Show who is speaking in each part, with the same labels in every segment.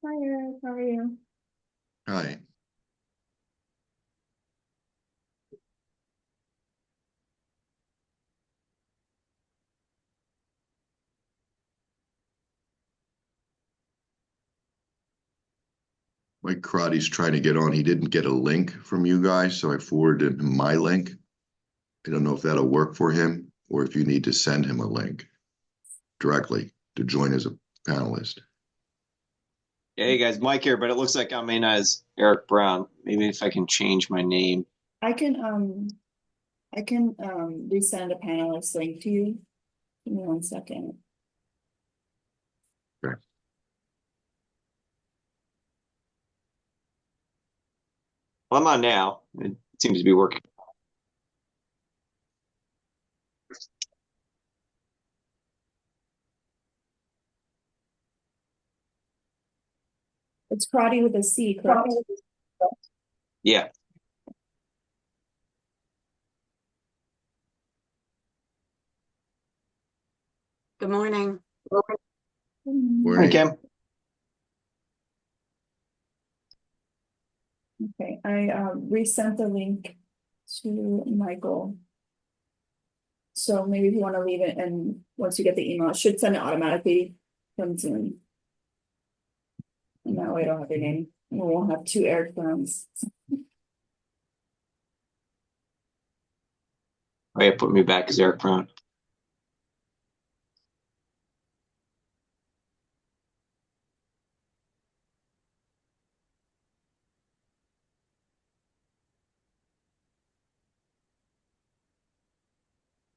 Speaker 1: Hi, Eric. How are you?
Speaker 2: Hi, Mike Crotty's trying to get on. He didn't get a link from you guys, so I forwarded him my link. I don't know if that'll work for him or if you need to send him a link directly to join as a panelist.
Speaker 3: Hey guys, Mike here, but it looks like I'm in as Eric Brown. Maybe if I can change my name.
Speaker 1: I can resend a panelist link to you. Give me 1 second.
Speaker 2: Okay.
Speaker 3: Well, I'm on now. It seems to be working.
Speaker 1: It's Crotty with a C, correct?
Speaker 3: Yeah.
Speaker 4: Good morning.
Speaker 3: Hi,
Speaker 2: Morning.
Speaker 3: Kim.
Speaker 1: Okay, I resent the link to Michael. So maybe if you want to leave it, and once you get the email, it should send it automatically from Zoom. And that way I don't have your name. And we won't have two Eric Browns.
Speaker 3: Oh yeah, put me back as Eric Brown.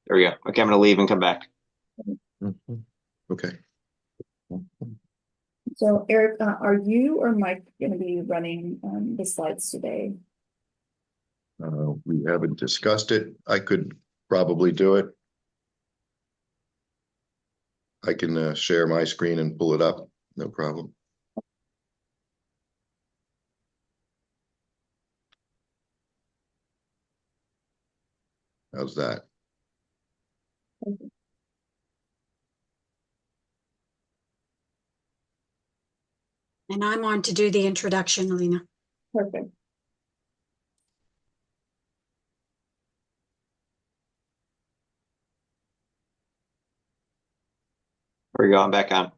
Speaker 3: There we go. Okay, I'm gonna leave and come back.
Speaker 2: Okay.
Speaker 1: So Eric, are you or Mike going to be running the slides today?
Speaker 2: We haven't discussed it. I could probably do it. I can share my screen and pull it up. No problem. How's that?
Speaker 4: And I'm on to do the introduction, Alina.
Speaker 1: Perfect.
Speaker 3: There we go. I'm back on.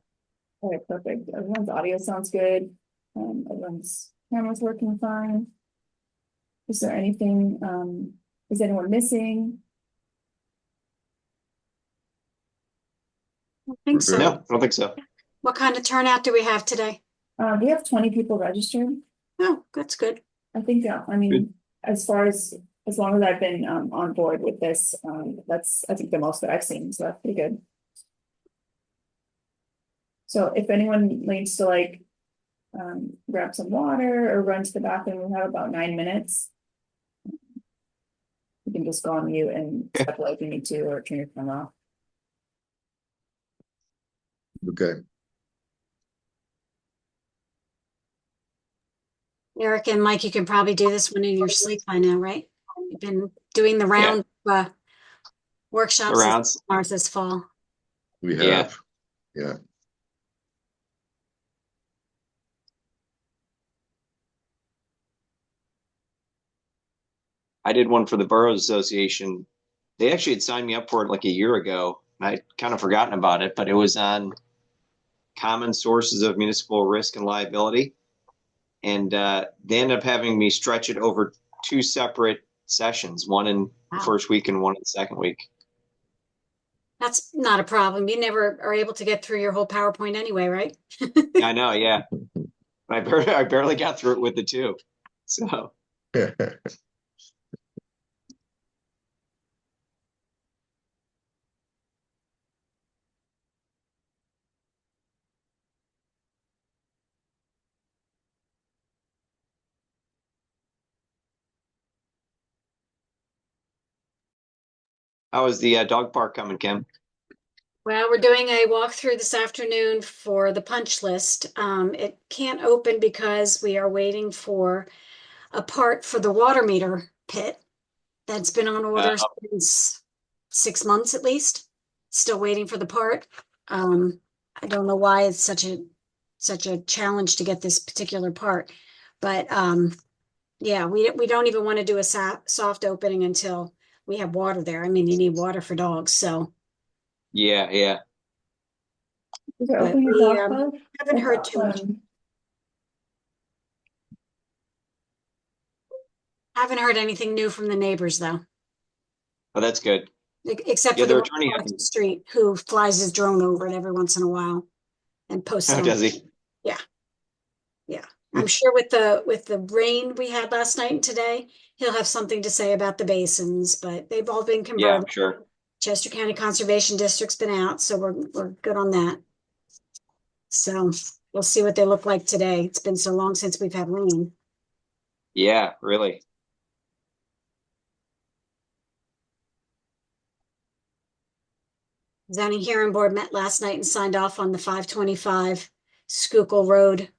Speaker 1: All right, perfect. Everyone's audio sounds good. Everyone's camera's working fine. Is there anything, is anyone missing?
Speaker 4: I think so.
Speaker 3: No, I don't think so.
Speaker 4: What kind of turnout do we have today?
Speaker 1: We have 20 people registered.
Speaker 4: Oh, that's good.
Speaker 1: I think, I mean,
Speaker 3: Good.
Speaker 1: as long as I've been on board with this, that's, I think, the most that I've seen, so that's pretty good. So if anyone needs to like grab some water or run to the bathroom, we have about 9 minutes. You can just go on mute and step away if you need to, or turn your camera off.
Speaker 2: Okay.
Speaker 4: Eric and Mike, you can probably do this one in your sleep by now, right? You've been doing the round workshops
Speaker 3: rounds.
Speaker 4: ours this fall.
Speaker 2: We
Speaker 3: Yeah.
Speaker 2: have. Yeah.
Speaker 3: I did one for the Boroughs Association. They actually had signed me up for it like a year ago. And I'd kind of forgotten about it, but it was on common sources of municipal risk and liability. And they ended up having me stretch it over two separate sessions, one in the first week and one in the second week.
Speaker 4: That's not a problem. You never are able to get through your whole PowerPoint anyway, right?
Speaker 3: I know, yeah. I barely got through it with the two. So how was the dog park coming, Kim?
Speaker 4: Well, we're doing a walkthrough this afternoon for the punch list. It can't open because we are waiting for a part for the water meter pit that's been on order since 6 months at least. Still waiting for the part. I don't know why it's such a such a challenge to get this particular part. But yeah, we don't even want to do a soft opening until we have water there. I mean, you need water for dogs, so.
Speaker 3: Yeah, yeah.
Speaker 1: Is it
Speaker 4: But
Speaker 1: open your
Speaker 4: we
Speaker 1: dog park?
Speaker 4: haven't
Speaker 1: I
Speaker 4: heard
Speaker 1: thought,
Speaker 4: too much. Haven't heard anything new from the neighbors though,
Speaker 3: Oh, that's good.
Speaker 4: except
Speaker 3: Yeah,
Speaker 4: for the
Speaker 3: they're
Speaker 4: one
Speaker 3: turning
Speaker 4: across the street who flies his drone over it every once in a while and posts it
Speaker 3: How
Speaker 4: on.
Speaker 3: does he?
Speaker 4: Yeah, yeah. I'm sure with the rain we had last night and today, he'll have something to say about the basins, but they've all been
Speaker 3: Yeah,
Speaker 4: converted.
Speaker 3: I'm sure.
Speaker 4: Chester County Conservation District's been out, so we're good on that. So we'll see what they look like today. It's been so long since we've had rain.
Speaker 3: Yeah, really.
Speaker 4: Zoning hearing board met last night and signed off on the 525 Schuylkill Road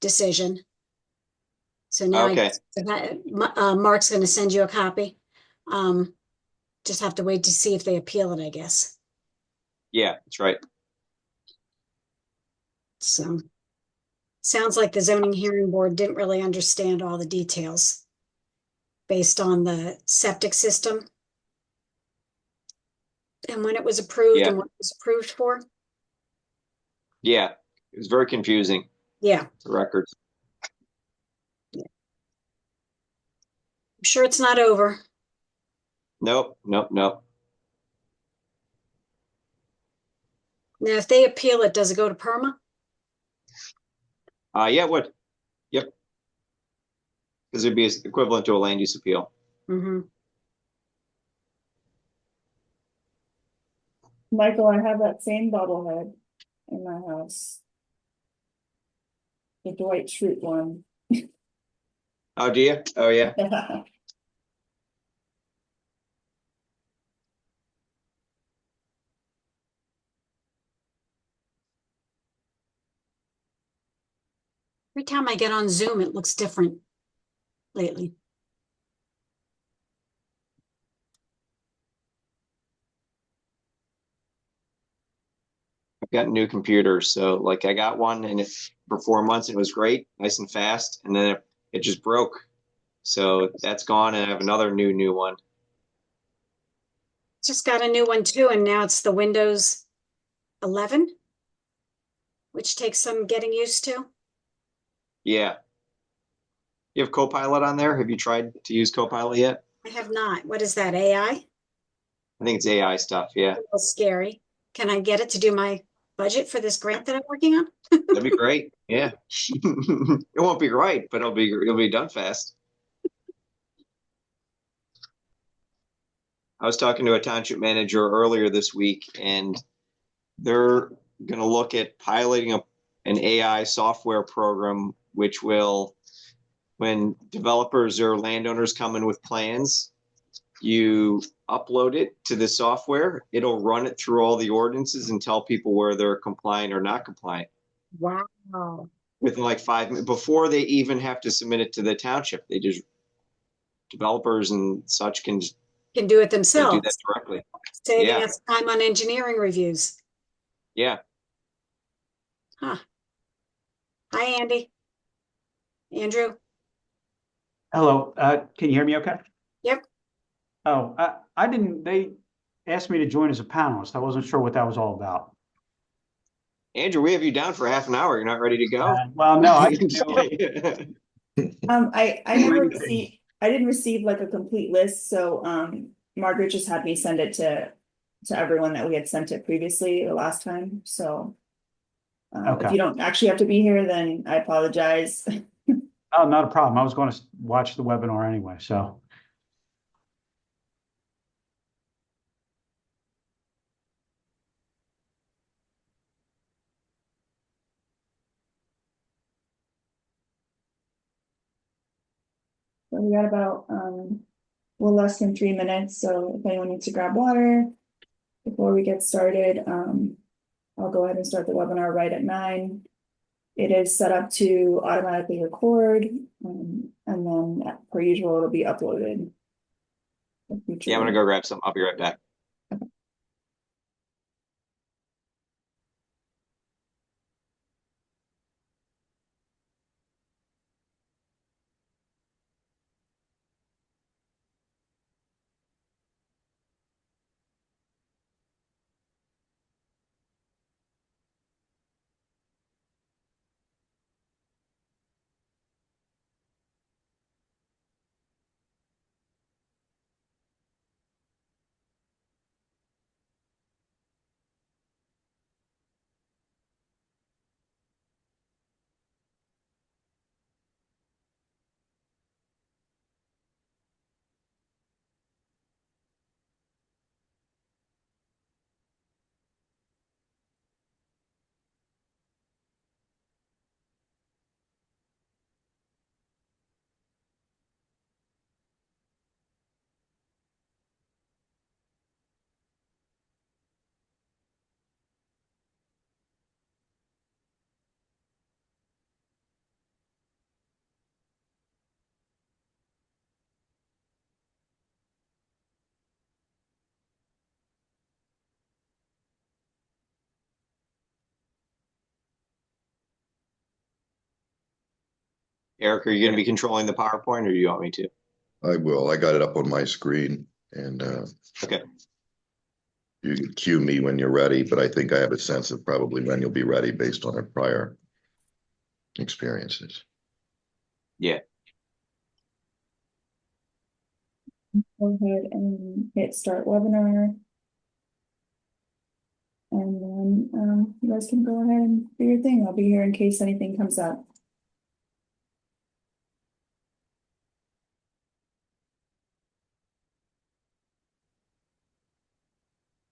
Speaker 4: decision. So now
Speaker 3: Okay.
Speaker 4: Mark's going to send you a copy. Just have to wait to see if they appeal it, I guess.
Speaker 3: Yeah, that's right.
Speaker 4: So sounds like the zoning hearing board didn't really understand all the details based on the septic system and when it was approved
Speaker 3: Yeah.
Speaker 4: and what it was approved for.
Speaker 3: Yeah. It was very confusing,
Speaker 4: Yeah,
Speaker 3: the records.
Speaker 4: I'm sure it's not over.
Speaker 3: Nope, nope, nope.
Speaker 4: Now, if they appeal it, does it go to PERMA?
Speaker 3: Yeah, it would. Yep. Because it'd be equivalent to a land use appeal.
Speaker 4: Mm-hmm.
Speaker 1: Michael, I have that same bobblehead in my house. The Dwight Schrute one.
Speaker 3: Oh, do you? Oh, yeah.
Speaker 4: Every time I get on Zoom, it looks different lately.
Speaker 3: I've got new computers. So, like, I got one and for 4 months, and it was great, nice and fast. And then it just broke. So that's gone. And I have another new one.
Speaker 4: Just got a new one too, and now it's the Windows 11, which takes some getting used to.
Speaker 3: Yeah. You have Copilot on there? Have you tried to use Copilot yet?
Speaker 4: I have not. What is that, AI?
Speaker 3: I think it's AI stuff. Yeah.
Speaker 4: A little scary. Can I get it to do my budget for this grant that I'm working on?
Speaker 3: That'd be great. Yeah. It won't be right, but it'll be done fast. I was talking to a township manager earlier this week, and they're going to look at piloting an AI software program, which will, when developers or landowners come in with plans, you upload it to the software. It'll run it through all the ordinances and tell people where they're compliant or not compliant.
Speaker 4: Wow.
Speaker 3: Within like 5 minutes before they even have to submit it to the township. They just, developers and such can do
Speaker 4: Can do it
Speaker 3: that
Speaker 4: themselves,
Speaker 3: directly.
Speaker 4: saving
Speaker 3: Yeah.
Speaker 4: us time on engineering reviews.
Speaker 3: Yeah.
Speaker 4: Huh. Hi, Andy. Andrew.
Speaker 5: Hello, can you hear me okay?
Speaker 4: Yep.
Speaker 5: Oh, I didn't, they asked me to join as a panelist. I wasn't sure what that was all about.
Speaker 3: Andrew, we have you down for half an hour. You're not ready to go?
Speaker 5: Well, no, I can do it.
Speaker 1: I never received, I didn't receive like a complete list, so, Margaret just had me send it to everyone that we had sent it previously the last time, so. If
Speaker 5: Okay.
Speaker 1: you don't actually have to be here, then I apologize.
Speaker 5: Oh, not a problem. I was going to watch the webinar anyway, so.
Speaker 1: So we got about, well, less than 3 minutes, so if anyone needs to grab water before we get started, I'll go ahead and start the webinar right at 9. It is set up to automatically record, and then per usual, it'll be uploaded.
Speaker 3: Yeah, I'm gonna go grab some. I'll be right back. Eric, are you going to be controlling the PowerPoint, or do you want me to?
Speaker 2: I will. I got it up on my screen, and
Speaker 3: Okay.
Speaker 2: you can cue me when you're ready, but I think I have a sense of probably when you'll be ready based on our prior experiences.
Speaker 3: Yeah.
Speaker 1: Go ahead and hit start webinar. And then you guys can go ahead and do your thing. I'll be here in case anything comes up.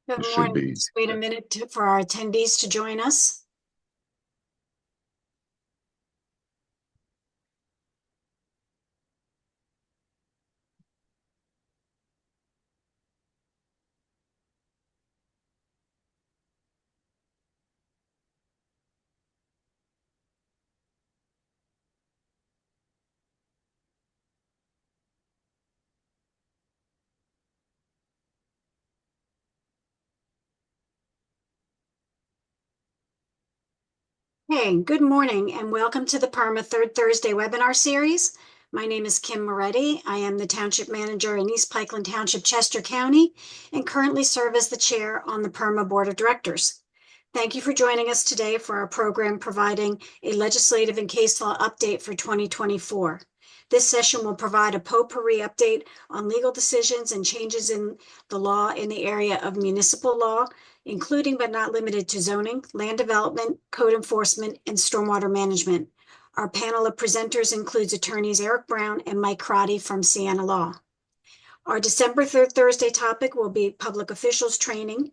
Speaker 4: Good
Speaker 2: It should
Speaker 4: morning.
Speaker 2: be.
Speaker 4: Just wait a minute for our attendees to join us. Hey, good morning and welcome to the PERMA Third Thursday webinar series. My name is Kim Moretti. I am the Township Manager in East Pikeland Township, Chester County, and currently serve as the Chair on the PERMA Board of Directors. Thank you for joining us today for our program providing a legislative and case law update for 2024. This session will provide a potpourri update on legal decisions and changes in the law in the area of municipal law, including but not limited to zoning, land development, code enforcement, and stormwater management. Our panel of presenters includes attorneys Eric Brown and Mike Crotty from Sienna Law. Our December 3rd Thursday topic will be public officials training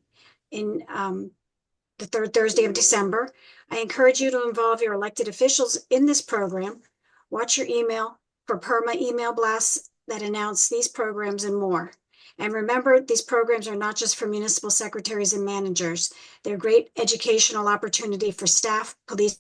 Speaker 4: in the third Thursday of December. I encourage you to involve your elected officials in this program. Watch your email for PERMA email blasts that announce these programs and more. And remember, these programs are not just for municipal secretaries and managers. They're a great educational opportunity for staff, police,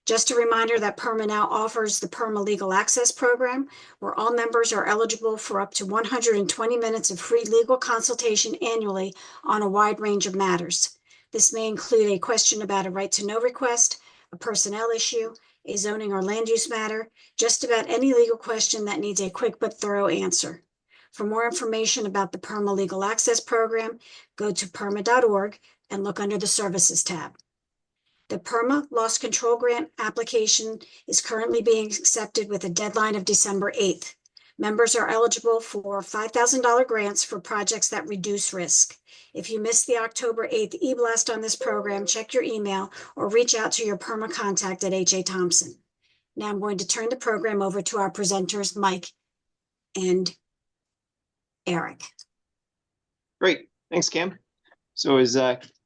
Speaker 4: just a reminder that PERMA now offers the PERMA Legal Access Program, where all members are eligible for up to 120 minutes of free legal consultation annually on a wide range of matters. This may include a question about a right to know request, a personnel issue, a zoning or land use matter, just about any legal question that needs a quick but thorough answer. For more information about the PERMA Legal Access Program, go to perma.org and look under the Services tab. The PERMA Loss Control Grant application is currently being accepted with a deadline of December 8th. Members are eligible for $5,000 grants for projects that reduce risk. If you missed the October 8th e-blast on this program, check your email or reach out to your PERMA contact at H.A. Thompson. Now I'm going to turn the program over to our presenters, Mike and Eric.
Speaker 3: Great. Thanks, Kim. So as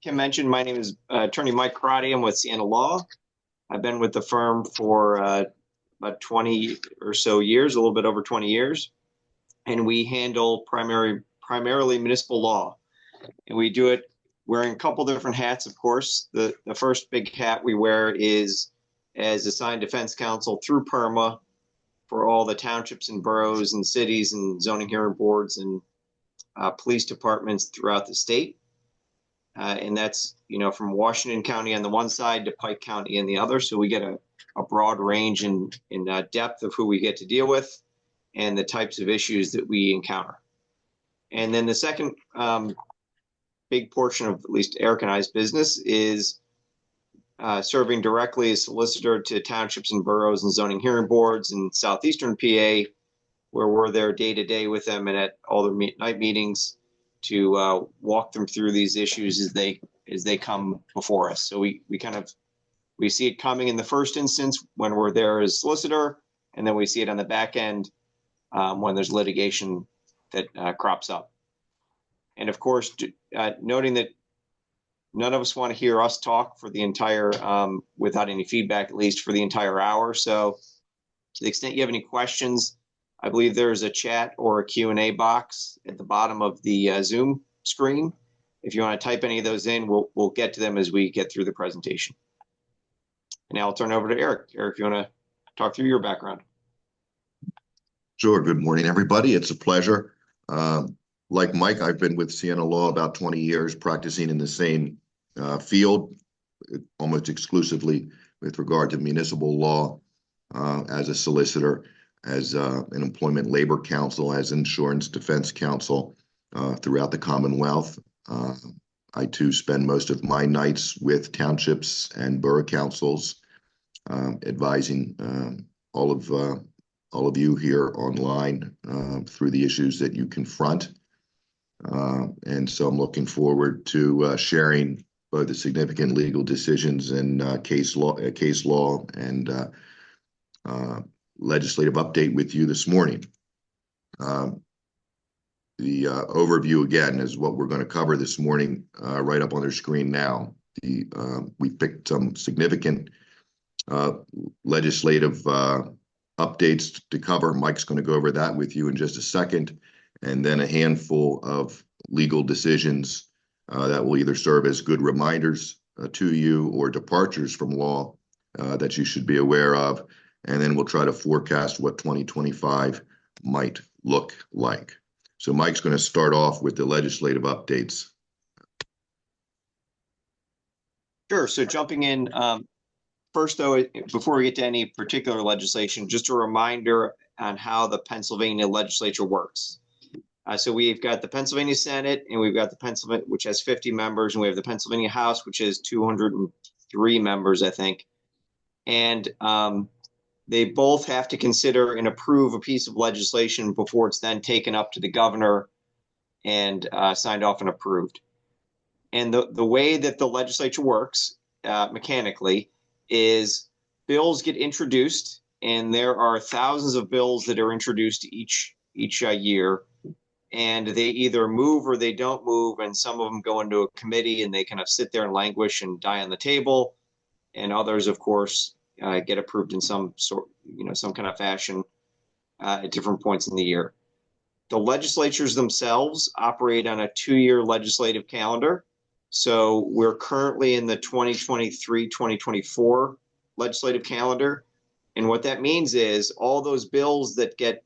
Speaker 3: Kim mentioned, my name is attorney Mike Crotty. I'm with Sienna Law. I've been with the firm for about 20 or so years, a little bit over 20 years. And we handle primarily municipal law. And we do it wearing a couple different hats, of course. The first big hat we wear is as assigned defense counsel through PERMA for all the townships and boroughs and cities and zoning hearing boards and police departments throughout the state. And that's, from Washington County on the one side to Pike County on the other. So we get a broad range in depth of who we get to deal with and the types of issues that we encounter. And then the second big portion of at least Eric and I's business is serving directly as solicitor to townships and boroughs and zoning hearing boards in southeastern PA, where we're there day to day with them and at all their night meetings to walk them through these issues as they come before us. So we see it coming in the first instance when we're there as solicitor, and then we see it on the back end when there's litigation that crops up. And of course, noting that none of us want to hear us talk for the entire, without any feedback, at least for the entire hour. So to the extent you have any questions, I believe there's a chat or a Q&A box at the bottom of the Zoom screen. If you want to type any of those in, we'll get to them as we get through the presentation. And now I'll turn it over to Eric. Eric, if you want to talk through your background.
Speaker 2: Sure. Good morning, everybody. It's a pleasure. Like Mike, I've been with Sienna Law about 20 years, practicing in the same field, almost exclusively with regard to municipal law, as a solicitor, as an employment labor counsel, as insurance defense counsel throughout the Commonwealth. I too spend most of my nights with townships and borough councils, advising all of you here online through the issues that you confront. And so I'm looking forward to sharing both the significant legal decisions and case law and legislative update with you this morning. The overview again is what we're going to cover this morning, right up on their screen now. We picked some significant legislative updates to cover. Mike's going to go over that with you in just a second, and then a handful of legal decisions that will either serve as good reminders to you or departures from law that you should be aware of, and then we'll try to forecast what 2025 might look like. So Mike's going to start off with the legislative updates.
Speaker 3: Sure. So jumping in, first though, before we get to any particular legislation, just a reminder on how the Pennsylvania legislature works. So we've got the Pennsylvania Senate, and we've got the Pennsylvania, which has 50 members, and we have the Pennsylvania House, which has 203 members, I think. And they both have to consider and approve a piece of legislation before it's then taken up to the governor and signed off and approved. And the way that the legislature works mechanically is bills get introduced, and there are thousands of bills that are introduced each year, and they either move or they don't move, and some of them go into a committee and they kind of sit there and languish and die on the table, and others, of course, get approved in some kind of fashion at different points in the year. The legislatures themselves operate on a 2-year legislative calendar. So we're currently in the 2023-2024 legislative calendar. And what that means is all those bills that get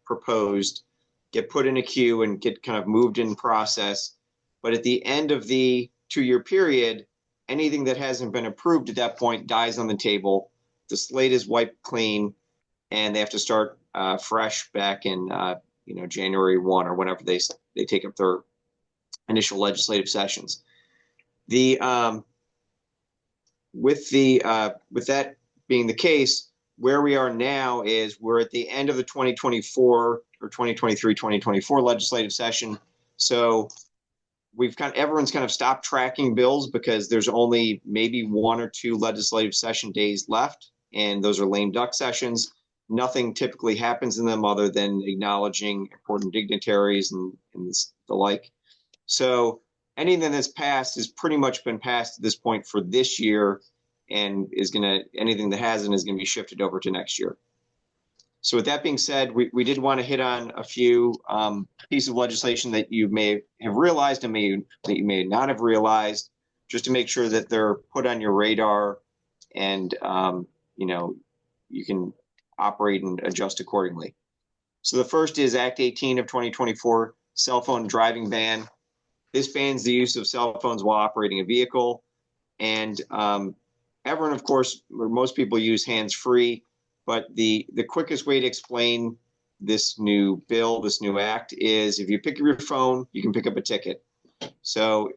Speaker 3: proposed get put in a queue and get kind of moved in process. But at the end of the 2-year period, anything that hasn't been approved at that point dies on the table. The slate is wiped clean, and they have to start fresh back in January 1 or whenever they take up their initial legislative sessions. With that being the case, where we are now is we're at the end of the 2024 or 2023-2024 legislative session. So everyone's kind of stopped tracking bills because there's only maybe 1 or 2 legislative session days left, and those are lame duck sessions. Nothing typically happens in them other than acknowledging important dignitaries and the like. So anything that's passed has pretty much been passed at this point for this year, and anything that hasn't is going to be shifted over to next year. So with that being said, we did want to hit on a few pieces of legislation that you may have realized and that you may not have realized, just to make sure that they're put on your radar and you can operate and adjust accordingly. So the first is Act 18 of 2024, cell phone driving ban. This bans the use of cell phones while operating a vehicle. And everyone, of course, or most people use hands-free, but the quickest way to explain this new bill, this new act, is if you pick up your phone, you can pick up a ticket. So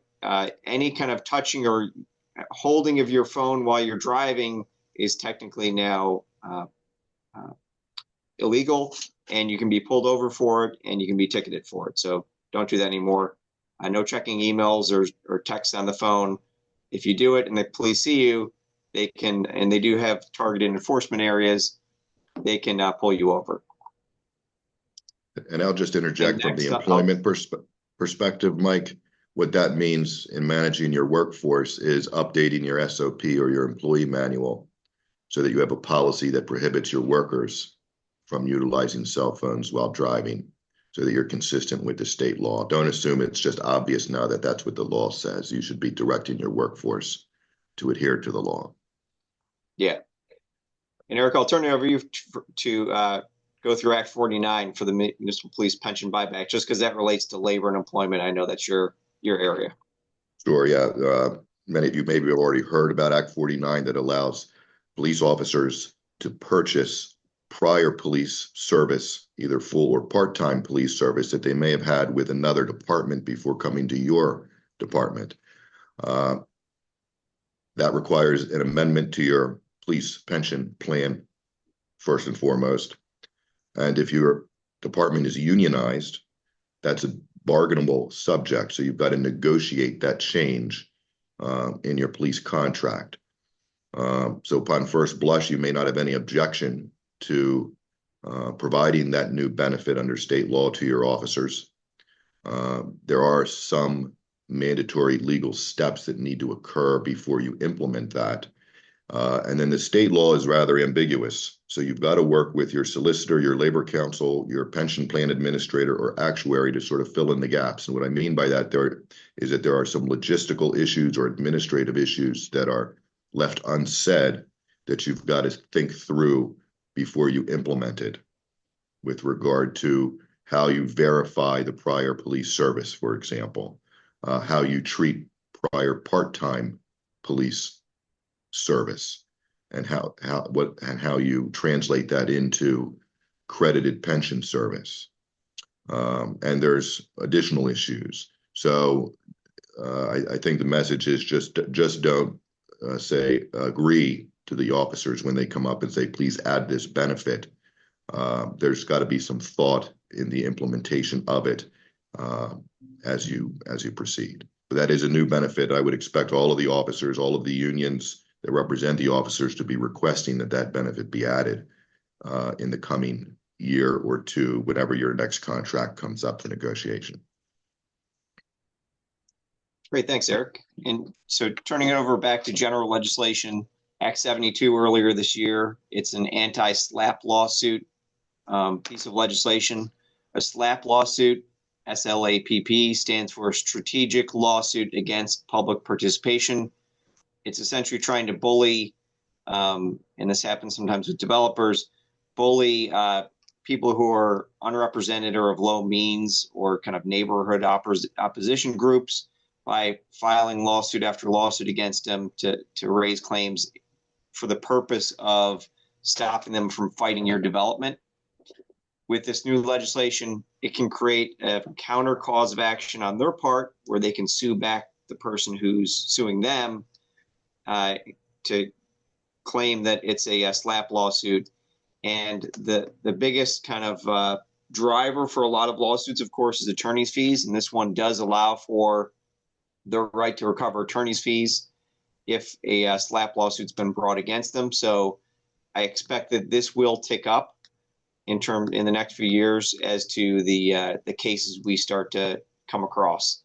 Speaker 3: any kind of touching or holding of your phone while you're driving is technically now illegal, and you can be pulled over for it, and you can be ticketed for it. So don't do that anymore. No checking emails or texts on the phone. If you do it and the police see you, they can, and they do have targeted enforcement areas, they can pull you over.
Speaker 2: And I'll just interject from the employment perspective, Mike. What that means in managing your workforce is updating your SOP or your employee manual so that you have a policy that prohibits your workers from utilizing cell phones while driving, so that you're consistent with the state law. Don't assume it's just obvious now that that's what the law says. You should be directing your workforce to adhere to the law.
Speaker 3: Yeah. And Eric, I'll turn it over to you to go through Act 49 for the municipal police pension buyback, just because that relates to labor and employment. I know that's your area.
Speaker 2: Sure, yeah. Many of you maybe have already heard about Act 49 that allows police officers to purchase prior police service, either full or part-time police service that they may have had with another department before coming to your department. That requires an amendment to your police pension plan, first and foremost. And if your department is unionized, that's a bargainable subject. So you've got to negotiate that change in your police contract. So upon first blush, you may not have any objection to providing that new benefit under state law to your officers. There are some mandatory legal steps that need to occur before you implement that. And then the state law is rather ambiguous. So you've got to work with your solicitor, your labor counsel, your pension plan administrator, or actuary to sort of fill in the gaps. And what I mean by that is that there are some logistical issues or administrative issues that are left unsaid that you've got to think through before you implement it, with regard to how you verify the prior police service, for example, how you treat prior part-time police service, and how you translate that into credited pension service. And there's additional issues. So I think the message is just don't say agree to the officers when they come up and say, please add this benefit. There's got to be some thought in the implementation of it as you proceed. But that is a new benefit. I would expect all of the officers, all of the unions that represent the officers to be requesting that benefit be added in the coming year or two, whenever your next contract comes up for negotiation.
Speaker 3: Great, thanks, Eric. And so turning it over back to general legislation, Act 72 earlier this year, it's an anti-SLAPP lawsuit piece of legislation. A SLAPP lawsuit, SLAPP, stands for Strategic Lawsuit Against Public Participation. It's essentially trying to bully, and this happens sometimes with developers, bully people who are unrepresented or of low means or kind of neighborhood opposition groups by filing lawsuit after lawsuit against them to raise claims for the purpose of stopping them from fighting your development. With this new legislation, it can create a counter cause of action on their part where they can sue back the person who's suing them to claim that it's a SLAPP lawsuit. And the biggest kind of driver for a lot of lawsuits, of course, is attorney's fees. And this one does allow for the right to recover attorney's fees if a SLAPP lawsuit's been brought against them. So I expect that this will tick up in the next few years as to the cases we start to come across.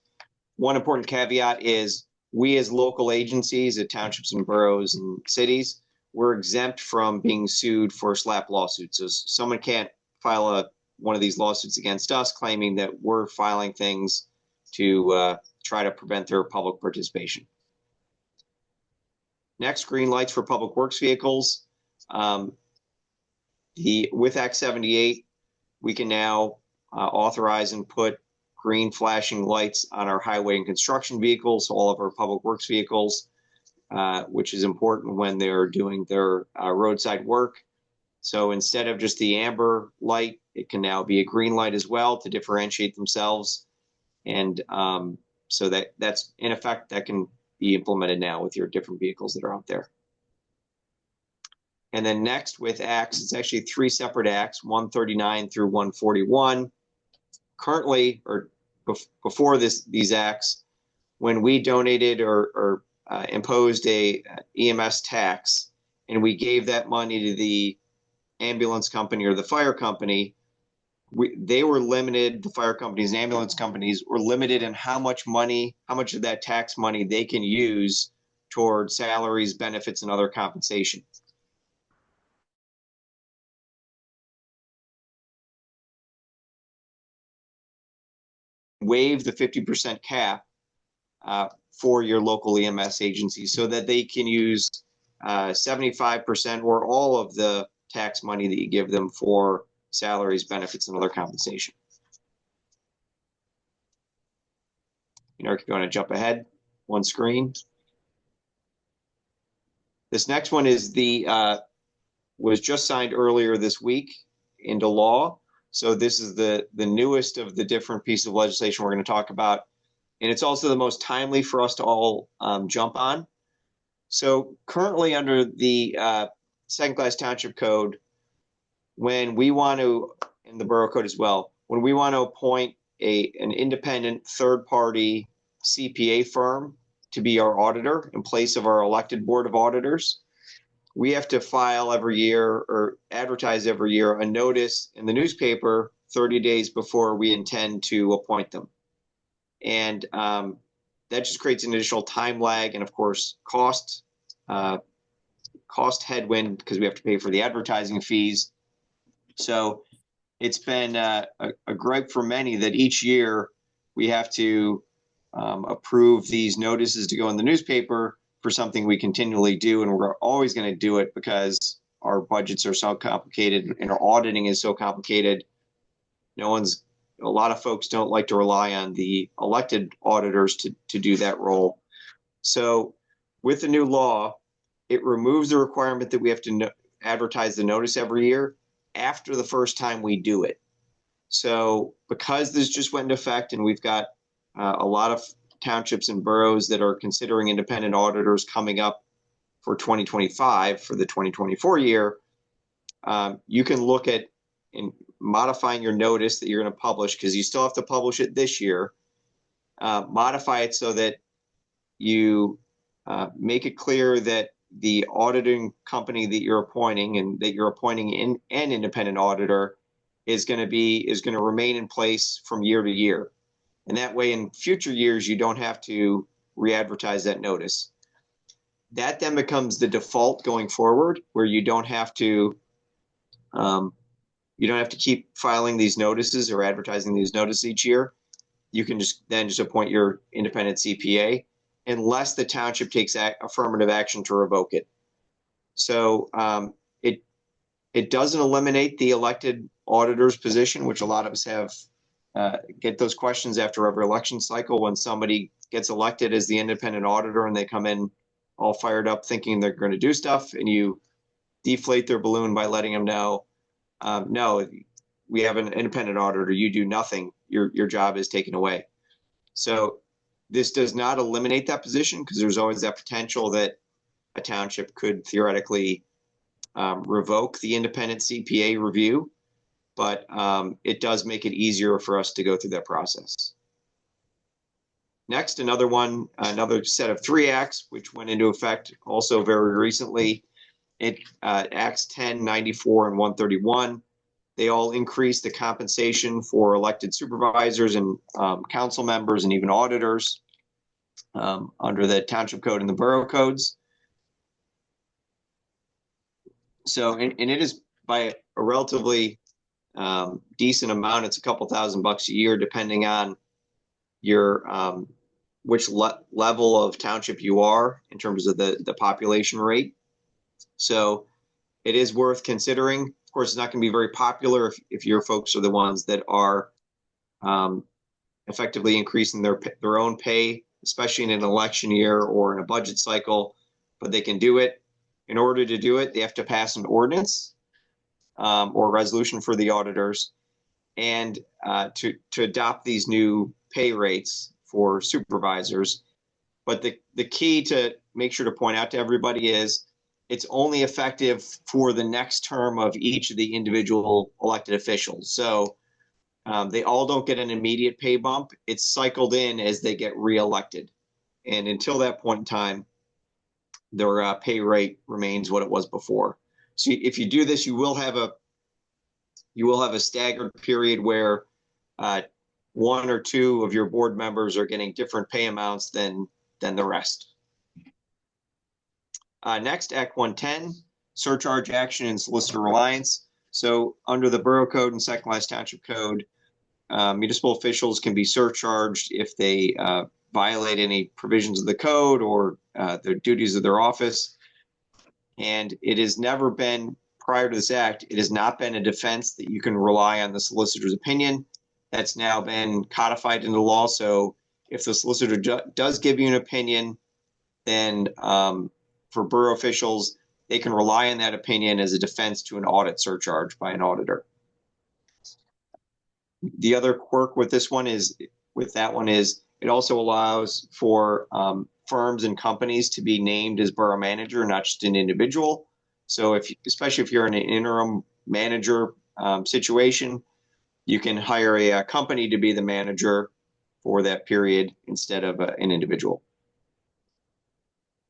Speaker 3: One important caveat is we as local agencies at townships and boroughs and cities, we're exempt from being sued for SLAPP lawsuits. So someone can't file one of these lawsuits against us claiming that we're filing things to try to prevent their public participation. Next, green lights for public works vehicles. With Act 78, we can now authorize and put green flashing lights on our highway and construction vehicles, all of our public works vehicles, which is important when they're doing their roadside work. So instead of just the amber light, it can now be a green light as well to differentiate themselves. And so that's in effect, that can be implemented now with your different vehicles that are out there. And then next with acts, it's actually 3 separate acts, 139 through 141. Currently, or before these acts, when we donated or imposed a EMS tax and we gave that money to the ambulance company or the fire company, they were limited, the fire companies and ambulance companies were limited in how much of that tax money they can use toward salaries, benefits, and other compensation. Waive the 50% cap for your local EMS agency so that they can use 75% or all of the tax money that you give them for salaries, benefits, and other compensation. If you want to jump ahead one screen. This next one is was just signed earlier this week into law. So this is the newest of the different pieces of legislation we're going to talk about. And it's also the most timely for us to all jump on. So currently under the second-class township code, when we want to, in the borough code as well, when we want to appoint an independent third-party CPA firm to be our auditor in place of our elected board of auditors, we have to file every year or advertise every year a notice in the newspaper 30 days before we intend to appoint them. And that just creates an additional time lag and, of course, cost headwind because we have to pay for the advertising fees. So it's been a gripe for many that each year we have to approve these notices to go in the newspaper for something we continually do, and we're always going to do it because our budgets are so complicated and our auditing is so complicated. A lot of folks don't like to rely on the elected auditors to do that role. So with the new law, it removes the requirement that we have to advertise the notice every year after the first time we do it. So because this just went into effect and we've got a lot of townships and boroughs that are considering independent auditors coming up for 2025 for the 2024 year, you can look at in modifying your notice that you're going to publish, because you still have to publish it this year. Modify it so that you make it clear that the auditing company that you're appointing and that you're appointing an independent auditor is going to remain in place from year to year. And that way in future years, you don't have to re-advertise that notice. That then becomes the default going forward, where you don't have to keep filing these notices or advertising these notices each year. You can just appoint your independent CPA unless the township takes affirmative action to revoke it. So it doesn't eliminate the elected auditor's position, which a lot of us have get those questions after every election cycle when somebody gets elected as the independent auditor and they come in all fired up thinking they're going to do stuff, and you deflate their balloon by letting them know, no, we have an independent auditor, you do nothing, your job is taken away. So this does not eliminate that position, because there's always that potential that a township could theoretically revoke the independent CPA review, but it does make it easier for us to go through that process. Next, another set of 3 acts, which went into effect also very recently. Acts 10, 94, and 131. They all increase the compensation for elected supervisors and council members and even auditors under the township code and the borough codes. So, and it is by a relatively decent amount. It's a couple $1,000 a year, depending on your which level of township you are in terms of the population rate. So it is worth considering. Of course, it's not going to be very popular if your folks are the ones that are effectively increasing their own pay, especially in an election year or in a budget cycle, but they can do it. In order to do it, they have to pass an ordinance or resolution for the auditors, and to adopt these new pay rates for supervisors. But the key to make sure to point out to everybody is it's only effective for the next term of each of the individual elected officials. So they all don't get an immediate pay bump. It's cycled in as they get reelected. And until that point in time, their pay rate remains what it was before. So if you do this, you will have a staggered period where 1 or 2 of your board members are getting different pay amounts than the rest. Next, Act 110, surcharge action and solicitor reliance. So under the borough code and second-class township code, municipal officials can be surcharged if they violate any provisions of the code or their duties of their office. And it has never been prior to this act, it has not been a defense that you can rely on the solicitor's opinion. That's now been codified into law. So if the solicitor does give you an opinion, then for borough officials, they can rely on that opinion as a defense to an audit surcharge by an auditor. The other quirk with this one is, it also allows for firms and companies to be named as borough manager, not just an individual. So especially if you're in an interim manager situation, you can hire a company to be the manager for that period instead of an individual.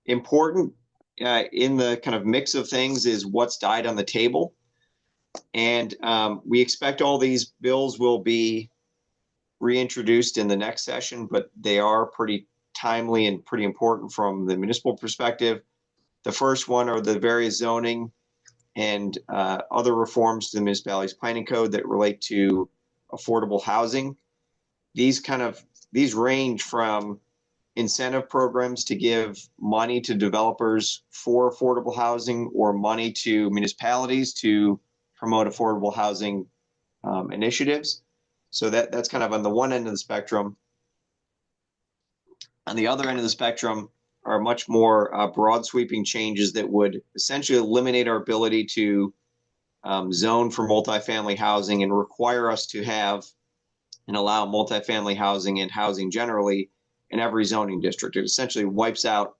Speaker 3: Important in the kind of mix of things is what's died on the table. And we expect all these bills will be reintroduced in the next session, but they are pretty timely and pretty important from the municipal perspective. The first one are the various zoning and other reforms to the municipality's planning code that relate to affordable housing. These range from incentive programs to give money to developers for affordable housing, or money to municipalities to promote affordable housing initiatives. So that's kind of on the one end of the spectrum. On the other end of the spectrum are much more broad sweeping changes that would essentially eliminate our ability to zone for multifamily housing and require us to have and allow multifamily housing and housing generally in every zoning district. It essentially wipes out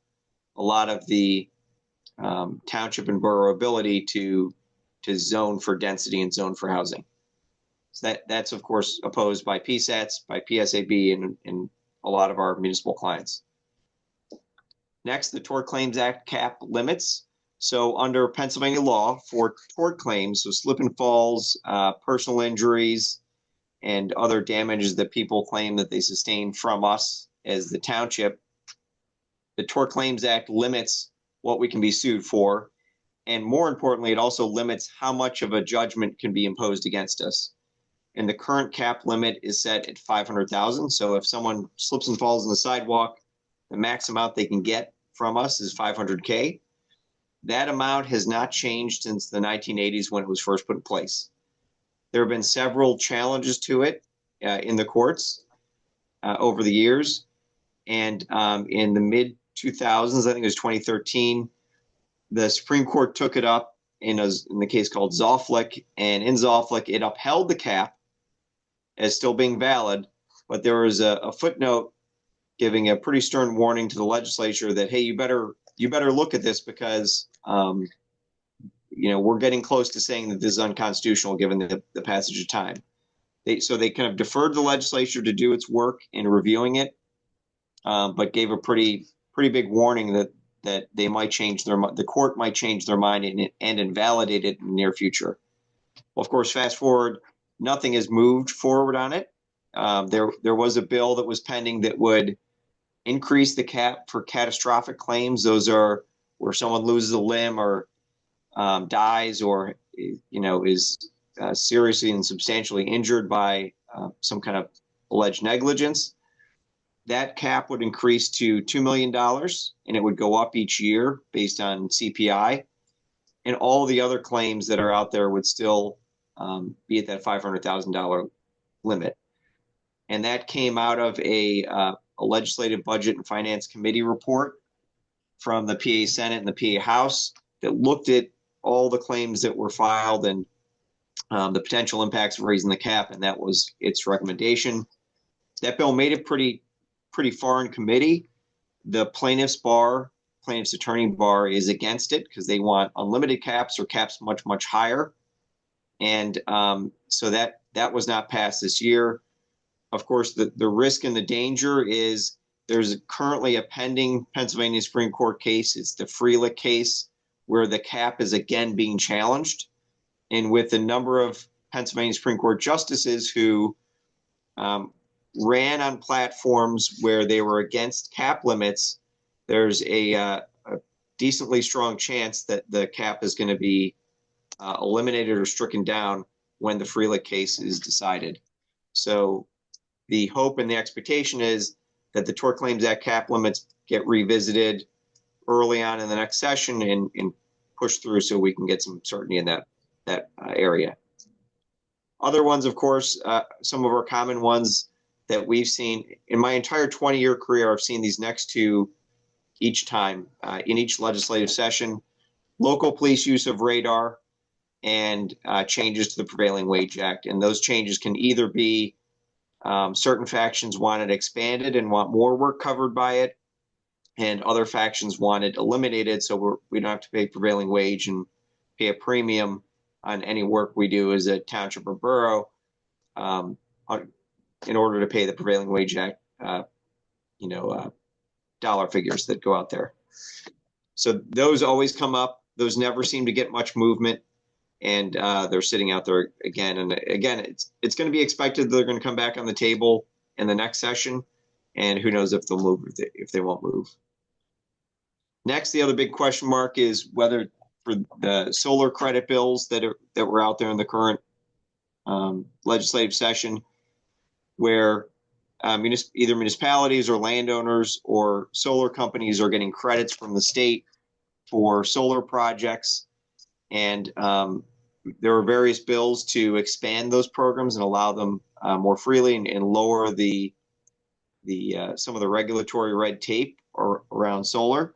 Speaker 3: a lot of the township and borough ability to zone for density and zone for housing. So that's of course opposed by PSATs, by PSAB, and a lot of our municipal clients. Next, the Tort Claims Act cap limits. So under Pennsylvania law for tort claims, so slip and falls, personal injuries, and other damages that people claim that they sustain from us as the township, the Tort Claims Act limits what we can be sued for. And more importantly, it also limits how much of a judgment can be imposed against us. And the current cap limit is set at $500,000. So if someone slips and falls on the sidewalk, the max amount they can get from us is $500K. That amount has not changed since the 1980s when it was first put in place. There have been several challenges to it in the courts over the years. And in the mid 2000s, I think it was 2013, the Supreme Court took it up in the case called Zoflick. And in Zoflick, it upheld the cap as still being valid, but there was a footnote giving a pretty stern warning to the legislature that, hey, you better look at this because we're getting close to saying that this is unconstitutional given the passage of time. So they kind of deferred the legislature to do its work in reviewing it, but gave a pretty big warning that they might change the court might change their mind and invalidate it in the near future. Well, of course, fast forward, nothing has moved forward on it. There was a bill that was pending that would increase the cap for catastrophic claims. Those are where someone loses a limb or dies or is seriously and substantially injured by some kind of alleged negligence. That cap would increase to $2 million, and it would go up each year based on CPI. And all the other claims that are out there would still be at that $500,000 limit. And that came out of a legislative budget and finance committee report from the PA Senate and the PA House that looked at all the claims that were filed and the potential impacts of raising the cap, and that was its recommendation. That bill made it pretty far in committee. The plaintiff's attorney bar is against it because they want unlimited caps or caps much, much higher. And so that was not passed this year. Of course, the risk and the danger is there's currently a pending Pennsylvania Supreme Court case. It's the Freelick case where the cap is again being challenged. And with the number of Pennsylvania Supreme Court justices who ran on platforms where they were against cap limits, there's a decently strong chance that the cap is going to be eliminated or stricken down when the Freelick case is decided. So the hope and the expectation is that the Tort Claims Act cap limits get revisited early on in the next session and push through so we can get some certainty in that area. Other ones, of course, some of our common ones that we've seen in my entire 20-year career, I've seen these next two each time in each legislative session: local police use of radar and changes to the Prevailing Wage Act. And those changes can either be certain factions want it expanded and want more work covered by it, and other factions want it eliminated so we don't have to pay prevailing wage and pay a premium on any work we do as a township or borough in order to pay the Prevailing Wage Act, dollar figures that go out there. So those always come up. Those never seem to get much movement, and they're sitting out there again. And again, it's going to be expected they're going to come back on the table in the next session, and who knows if they'll move, if they won't move. Next, the other big question mark is whether for the solar credit bills that were out there in the current legislative session, where either municipalities or landowners or solar companies are getting credits from the state for solar projects. And there are various bills to expand those programs and allow them more freely and lower the some of the regulatory red tape around solar.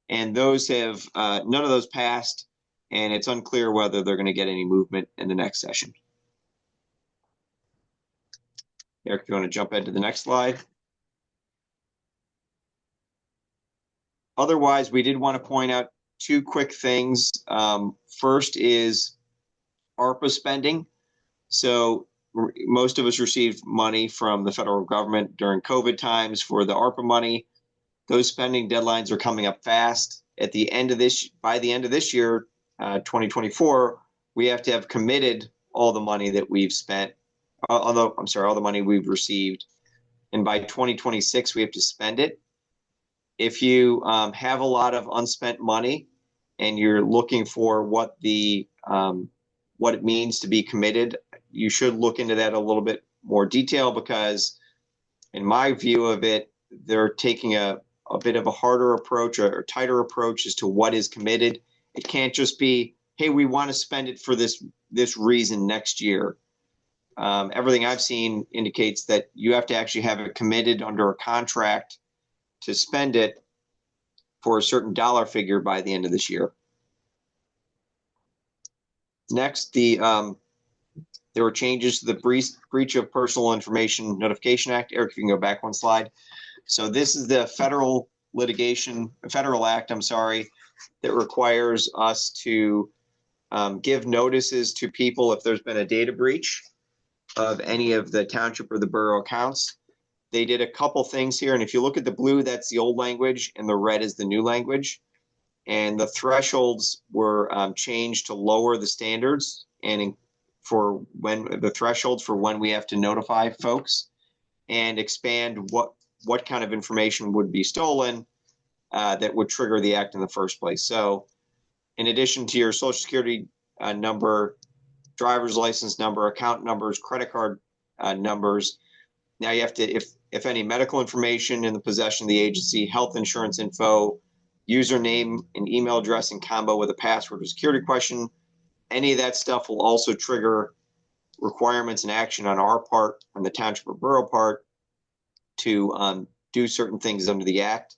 Speaker 3: And those have none of those passed, and it's unclear whether they're going to get any movement in the next session. Eric, if you want to jump into the next slide. Otherwise, we did want to point out two quick things. First is ARPA spending. So most of us received money from the federal government during COVID times for the ARPA money. Those spending deadlines are coming up fast. By the end of this year, 2024, we have to have committed all the money that we've spent. All the money we've received, and by 2026 we have to spend it. If you have a lot of unspent money and you're looking for what it means to be committed, you should look into that a little bit more detail, because in my view of it, they're taking a bit of a harder approach or tighter approach as to what is committed. It can't just be, hey, we want to spend it for this reason next year. Everything I've seen indicates that you have to actually have it committed under a contract to spend it for a certain dollar figure by the end of this year. Next, there were changes to the Breach of Personal Information Notification Act. Eric, if you can go back one slide. So this is the federal act, that requires us to give notices to people if there's been a data breach of any of the township or the borough accounts. They did a couple things here, and if you look at the blue, that's the old language, and the red is the new language. And the thresholds were changed to lower the standards and for when the thresholds for when we have to notify folks, and expand what kind of information would be stolen that would trigger the act in the first place. So in addition to your social security number, driver's license number, account numbers, credit card numbers, now you have to, if any medical information in the possession of the agency, health insurance info, username and email address in combo with a password or security question, any of that stuff will also trigger requirements and action on our part, on the township or borough part, to do certain things under the act.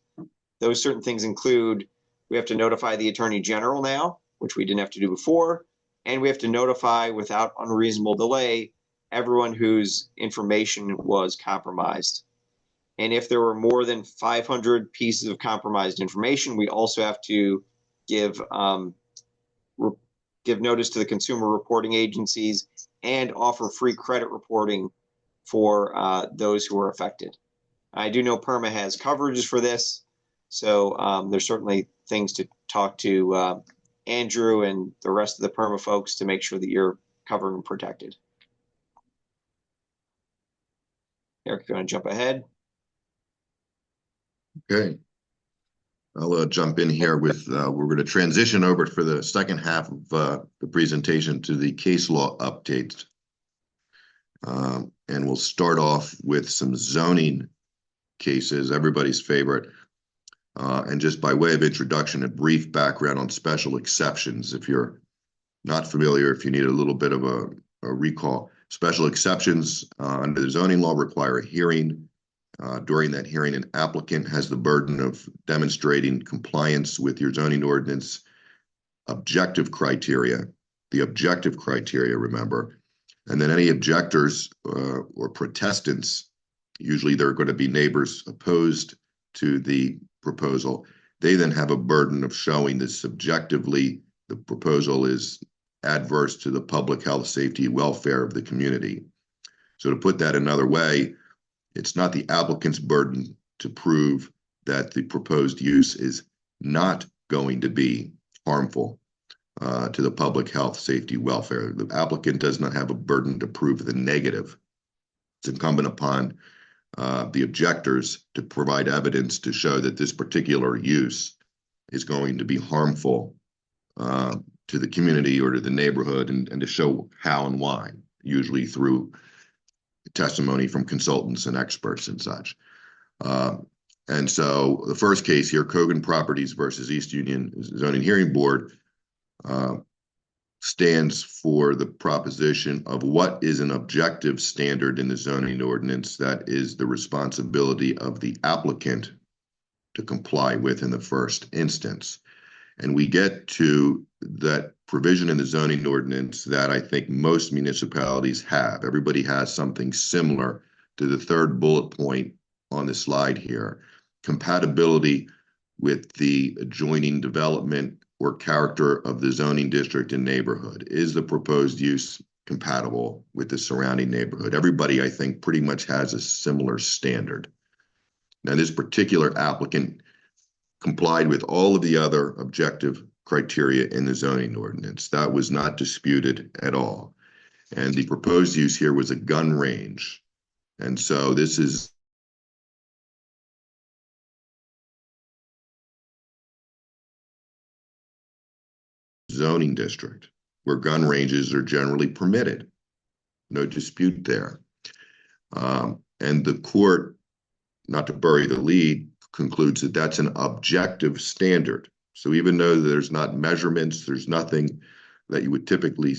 Speaker 3: Those certain things include, we have to notify the Attorney General now, which we didn't have to do before, and we have to notify without unreasonable delay everyone whose information was compromised. And if there were more than 500 pieces of compromised information, we also have to give notice to the consumer reporting agencies and offer free credit reporting for those who are affected. I do know PERMA has coverages for this, so there's certainly things to talk to Andrew and the rest of the PERMA folks to make sure that you're covered and protected. Eric, if you want to jump ahead.
Speaker 2: Okay. I'll jump in here with, we're going to transition over for the second half of the presentation to the case law updates. And we'll start off with some zoning cases, everybody's favorite. And just by way of introduction, a brief background on special exceptions. If you're not familiar, if you need a little bit of a recall, special exceptions under the zoning law require a hearing. During that hearing, an applicant has the burden of demonstrating compliance with your zoning ordinance objective criteria, the objective criteria, remember, and then any objectors or protestants, usually they're going to be neighbors opposed to the proposal, they then have a burden of showing that subjectively the proposal is adverse to the public health, safety, welfare of the community. So to put that another way, it's not the applicant's burden to prove that the proposed use is not going to be harmful to the public health, safety, welfare. The applicant does not have a burden to prove the negative. It's incumbent upon the objectors to provide evidence to show that this particular use is going to be harmful to the community or to the neighborhood, and to show how and why, usually through testimony from consultants and experts and such. And so the first case here, Kogan Properties versus East Union Zoning Hearing Board, stands for the proposition of what is an objective standard in the zoning ordinance that is the responsibility of the applicant to comply with in the first instance. And we get to that provision in the zoning ordinance that I think most municipalities have. Everybody has something similar to the third bullet point on the slide here. Compatibility with the adjoining development or character of the zoning district and neighborhood. Is the proposed use compatible with the surrounding neighborhood? Everybody, I think, pretty much has a similar standard. Now, this particular applicant complied with all of the other objective criteria in the zoning ordinance. That was not disputed at all. And the proposed use here was a gun range. And so this is zoning district where gun ranges are generally permitted. No dispute there. And the court, not to bury the lead, concludes that that's an objective standard. So even though there's not measurements, there's nothing that you would typically,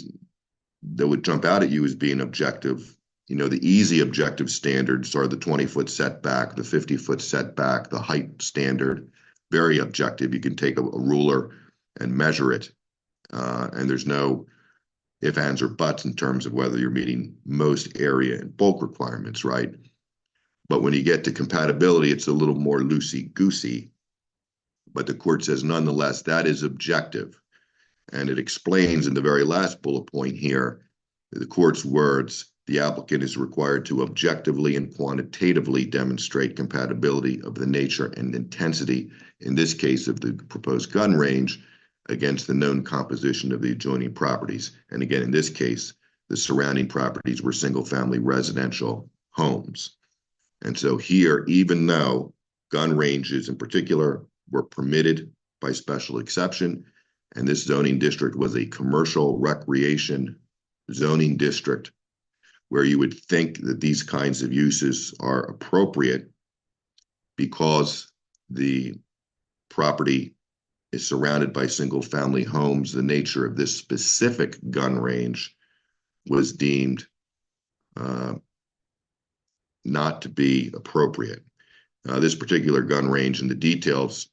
Speaker 2: that would jump out at you as being objective. You know, the easy objective standards are the 20-foot setback, the 50-foot setback, the height standard, very objective. You can take a ruler and measure it. And there's no ifs, ands, or buts in terms of whether you're meeting most area and bulk requirements, right? But when you get to compatibility, it's a little more loosey-goosey. But the court says, nonetheless, that is objective. And it explains in the very last bullet point here, the court's words, the applicant is required to objectively and quantitatively demonstrate compatibility of the nature and intensity, in this case of the proposed gun range, against the known composition of the adjoining properties. And again, in this case, the surrounding properties were single-family residential homes. And so here, even though gun ranges in particular were permitted by special exception, and this zoning district was a commercial recreation zoning district where you would think that these kinds of uses are appropriate because the property is surrounded by single-family homes, the nature of this specific gun range was deemed not to be appropriate. This particular gun range, in the details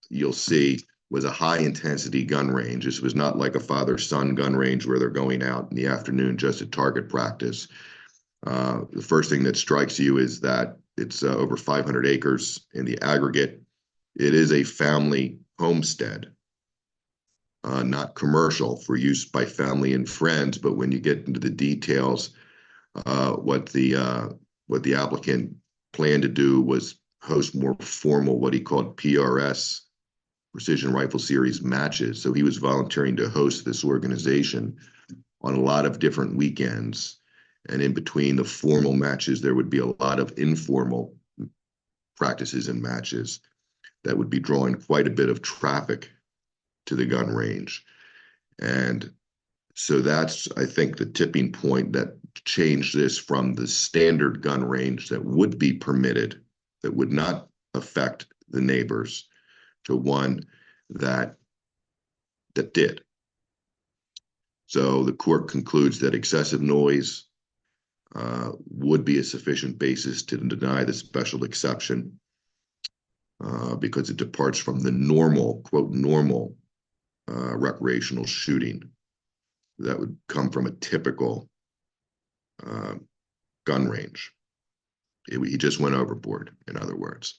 Speaker 2: you'll see, was a high-intensity gun range. This was not like a father-son gun range where they're going out in the afternoon just at target practice. The first thing that strikes you is that it's over 500 acres in the aggregate. It is a family homestead, not commercial for use by family and friends. But when you get into the details, what the applicant planned to do was host more formal, what he called PRS, Precision Rifle Series matches. So he was volunteering to host this organization on a lot of different weekends. And in between the formal matches, there would be a lot of informal practices and matches that would be drawing quite a bit of traffic to the gun range. And so that's, I think, the tipping point that changed this from the standard gun range that would be permitted, that would not affect the neighbors, to one that did. So the court concludes that excessive noise would be a sufficient basis to deny the special exception because it departs from the normal, quote, normal recreational shooting that would come from a typical gun range. He just went overboard, in other words.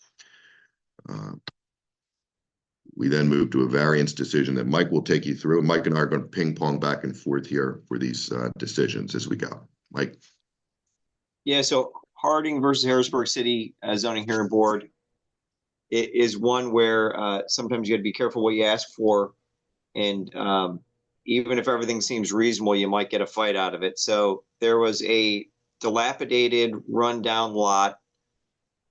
Speaker 2: We then move to a variance decision that Mike will take you through. Mike and I are going to ping pong back and forth here for these decisions as we go. Mike?
Speaker 3: Yeah, so Harding versus Harrisburg City Zoning Hearing Board is one where sometimes you got to be careful what you ask for. And even if everything seems reasonable, you might get a fight out of it. So there was a dilapidated, rundown lot,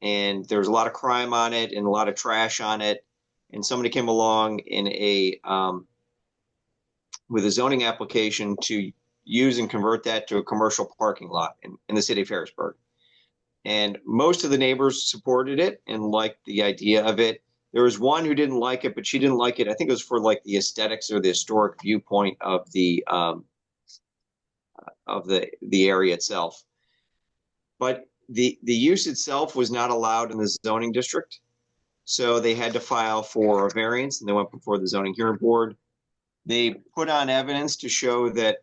Speaker 3: and there was a lot of crime on it and a lot of trash on it. And somebody came along in with a zoning application to use and convert that to a commercial parking lot in the city of Harrisburg. And most of the neighbors supported it and liked the idea of it. There was one who didn't like it, but she didn't like it. I think it was for like the aesthetics or the historic viewpoint of the area itself. But the use itself was not allowed in the zoning district. So they had to file for a variance, and they went before the zoning hearing board. They put on evidence to show that,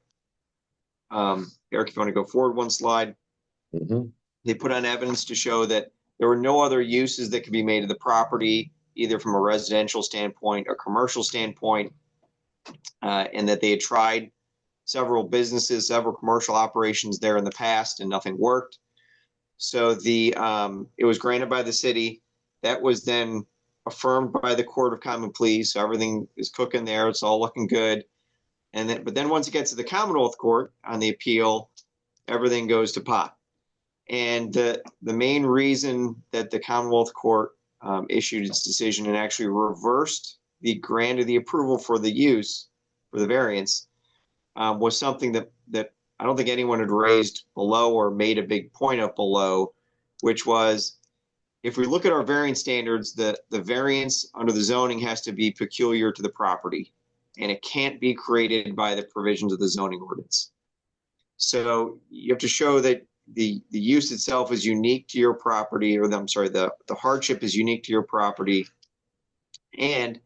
Speaker 3: Eric, if you want to go forward one slide.
Speaker 2: Mm-hmm.
Speaker 3: They put on evidence to show that there were no other uses that could be made of the property, either from a residential standpoint or commercial standpoint, and that they had tried several businesses, several commercial operations there in the past, and nothing worked. So it was granted by the city. That was then affirmed by the Court of Common Pleas. So everything is cooking there. It's all looking good. But then once it gets to the Commonwealth Court on the appeal, everything goes to pot. And the main reason that the Commonwealth Court issued its decision and actually reversed the grant of the approval for the use, for the variance, was something that I don't think anyone had raised below or made a big point of below, which was, if we look at our variance standards, the variance under the zoning has to be peculiar to the property, and it can't be created by the provisions of the zoning ordinance. So you have to show that the use itself is unique to your property, or the hardship is unique to your property. And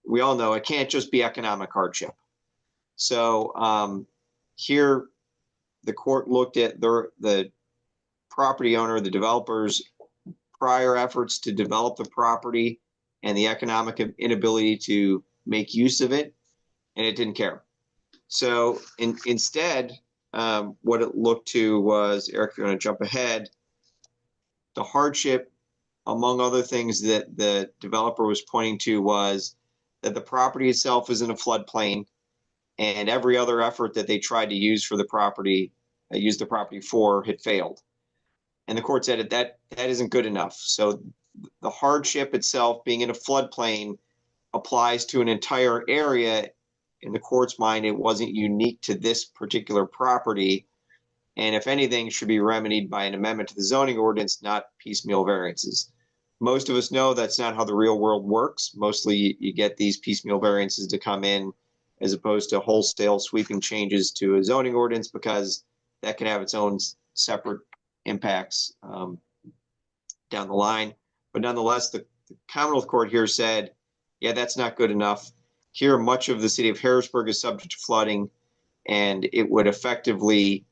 Speaker 3: we all know it can't just be economic hardship. So here the court looked at the property owner, the developer's prior efforts to develop the property and the economic inability to make use of it, and it didn't care. So instead, what it looked to was, Eric, if you're going to jump ahead, the hardship, among other things that the developer was pointing to, was that the property itself is in a floodplain, and every other effort that they tried to use for the property, use the property for, had failed. And the court said that isn't good enough. So the hardship itself, being in a floodplain, applies to an entire area. In the court's mind, it wasn't unique to this particular property, and if anything, should be remedied by an amendment to the zoning ordinance, not piecemeal variances. Most of us know that's not how the real world works. Mostly you get these piecemeal variances to come in as opposed to wholesale sweeping changes to a zoning ordinance, because that can have its own separate impacts down the line. But nonetheless, the Commonwealth Court here said, yeah, that's not good enough. Here, much of the city of Harrisburg is subject to flooding, and it would effectively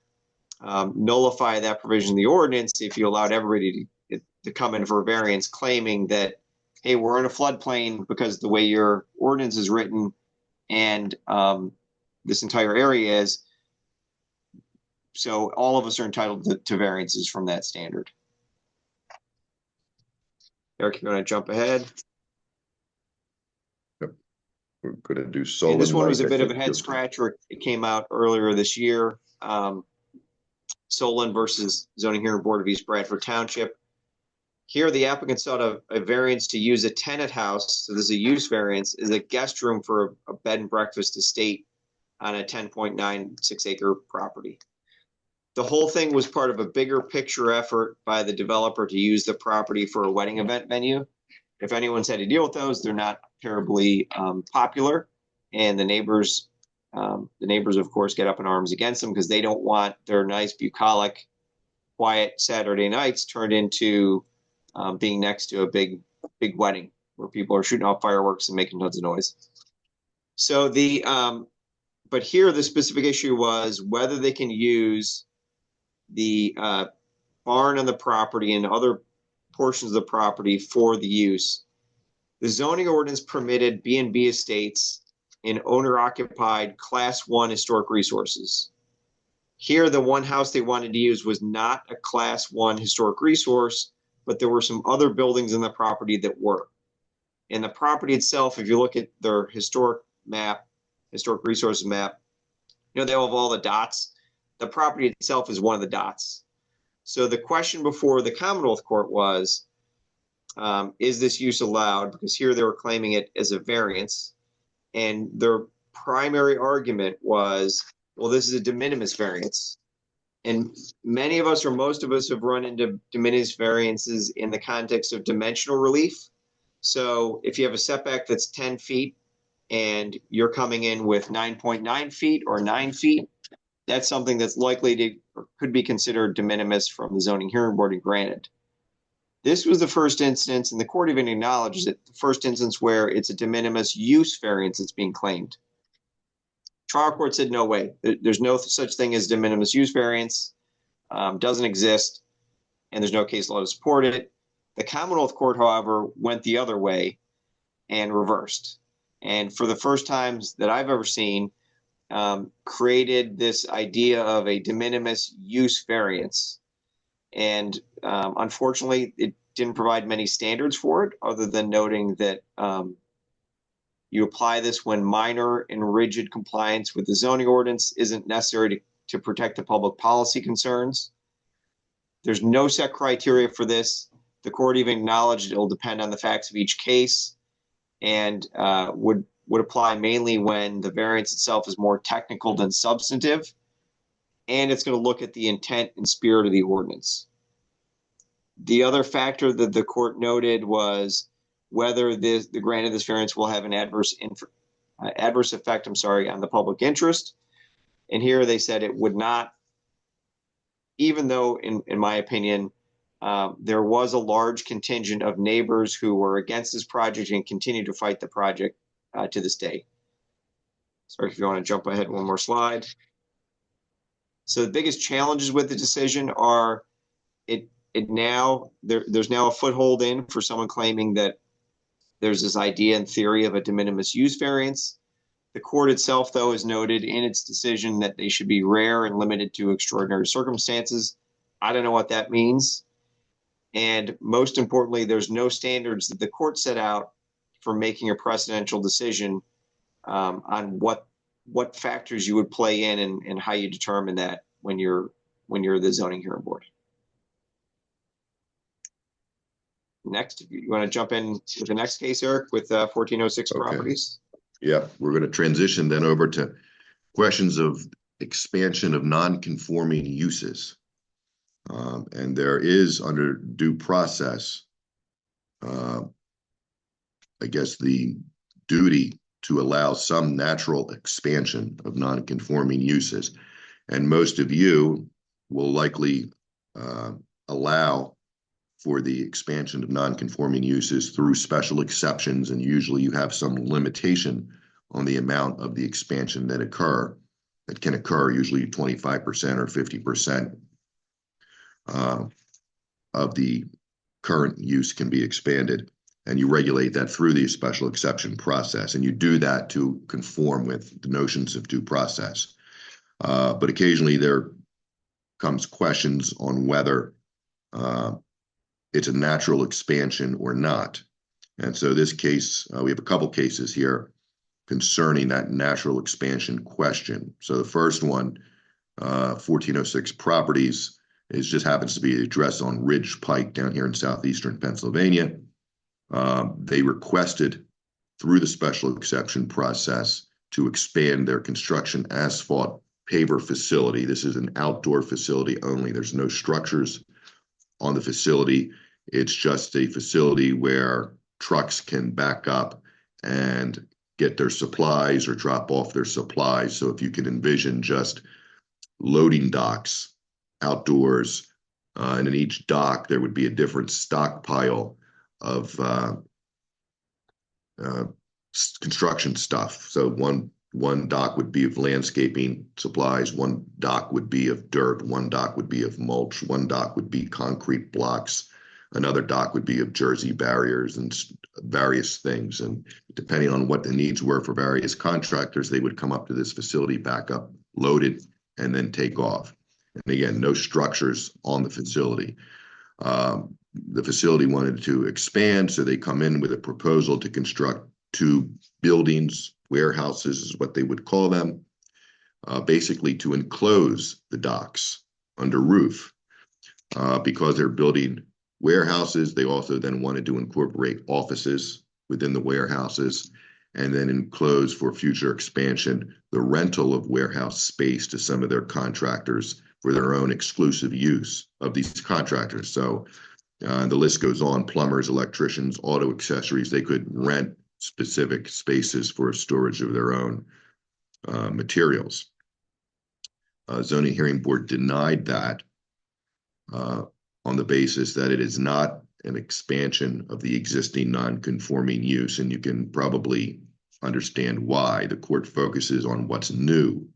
Speaker 3: nullify that provision in the ordinance if you allowed everybody to come in for a variance claiming that, hey, we're in a floodplain because the way your ordinance is written and this entire area is. So all of us are entitled to variances from that standard. Eric, you're going to jump ahead.
Speaker 2: We're going to do Solon.
Speaker 3: And this one was a bit of a head scratcher. It came out earlier this year. Solon versus Zoning Hearing Board of East Bradford Township. Here, the applicant sought a variance to use a tenant house. So this is a use variance, is a guest room for a bed and breakfast estate on a 10.96 acre property. The whole thing was part of a bigger picture effort by the developer to use the property for a wedding event venue. if anyone's had to deal with those, they're not terribly popular, and the neighbors, of course, get up in arms against them because they don't want their nice, bucolic, quiet Saturday nights turned into being next to a big wedding where people are shooting off fireworks and making tons of noise. So but here the specific issue was whether they can use the barn on the property and other portions of the property for the use. The zoning ordinance permitted B&B estates in owner-occupied Class 1 historic resources. Here, the one house they wanted to use was not a Class 1 historic resource, but there were some other buildings in the property that were. And the property itself, if you look at their historic resources map, they have all the dots. The property itself is one of the dots. So the question before the Commonwealth Court was, is this use allowed? Because here they were claiming it as a variance. And their primary argument was, well, this is a de minimis variance. And many of us, or most of us, have run into de minimis variances in the context of dimensional relief. So if you have a setback that's 10 feet and you're coming in with 9.9 feet or 9 feet, that's something that's likely to or could be considered de minimis from the zoning hearing board and granted. This was the first instance, and the court even acknowledged it, the first instance where it's a de minimis use variance that's being claimed. Trial court said, no way. There's no such thing as de minimis use variance, doesn't exist, and there's no case law to support it. The Commonwealth Court, however, went the other way and reversed. And for the first times that I've ever seen, created this idea of a de minimis use variance. And unfortunately, it didn't provide many standards for it, other than noting that you apply this when minor and rigid compliance with the zoning ordinance isn't necessary to protect the public policy concerns. There's no set criteria for this. The court even acknowledged it will depend on the facts of each case and would apply mainly when the variance itself is more technical than substantive, and it's going to look at the intent and spirit of the ordinance. The other factor that the court noted was whether the grant of this variance will have an adverse effect, on the public interest. And here they said it would not, even though, in my opinion, there was a large contingent of neighbors who were against this project and continue to fight the project to this day. Sorry, if you want to jump ahead one more slide. So the biggest challenges with the decision are there's now a foothold in for someone claiming that there's this idea and theory of a de minimis use variance. The court itself, though, has noted in its decision that they should be rare and limited to extraordinary circumstances. I don't know what that means. And most importantly, there's no standards that the court set out for making a precedential decision on what factors you would play in and how you determine that when you're the zoning hearing board. Next, if you want to jump in with the next case, Eric, with 1406 properties.
Speaker 2: Yeah, we're going to transition then over to questions of expansion of non-conforming uses. And there is, under due process, I guess, the duty to allow some natural expansion of non-conforming uses. And most of you will likely allow for the expansion of non-conforming uses through special exceptions, and usually you have some limitation on the amount of the expansion that can occur, usually 25% or 50% of the current use can be expanded, and you regulate that through the special exception process, and you do that to conform with the notions of due process. But occasionally there comes questions on whether it's a natural expansion or not. And so this case, we have a couple cases here concerning that natural expansion question. So the first one, 1406 properties, just happens to be addressed on Ridge Pike down here in southeastern Pennsylvania. They requested through the special exception process to expand their construction asphalt paver facility. This is an outdoor facility only. There's no structures on the facility. It's just a facility where trucks can back up and get their supplies or drop off their supplies. So if you can envision just loading docks outdoors, and in each dock there would be a different stockpile of construction stuff. So one dock would be of landscaping supplies, one dock would be of dirt, one dock would be of mulch, one dock would be concrete blocks, another dock would be of jersey barriers and various things. And depending on what the needs were for various contractors, they would come up to this facility, back up, load it, and then take off. And again, no structures on the facility. The facility wanted to expand, so they come in with a proposal to construct 2 buildings, warehouses is what they would call them, basically to enclose the docks under roof. Because they're building warehouses, they also then wanted to incorporate offices within the warehouses and then enclose for future expansion the rental of warehouse space to some of their contractors for their own exclusive use of these contractors. So the list goes on: plumbers, electricians, auto accessories. They could rent specific spaces for storage of their own materials. Zoning Hearing Board denied that on the basis that it is not an expansion of the existing non-conforming use, and you can probably understand why. The court focuses on what's new.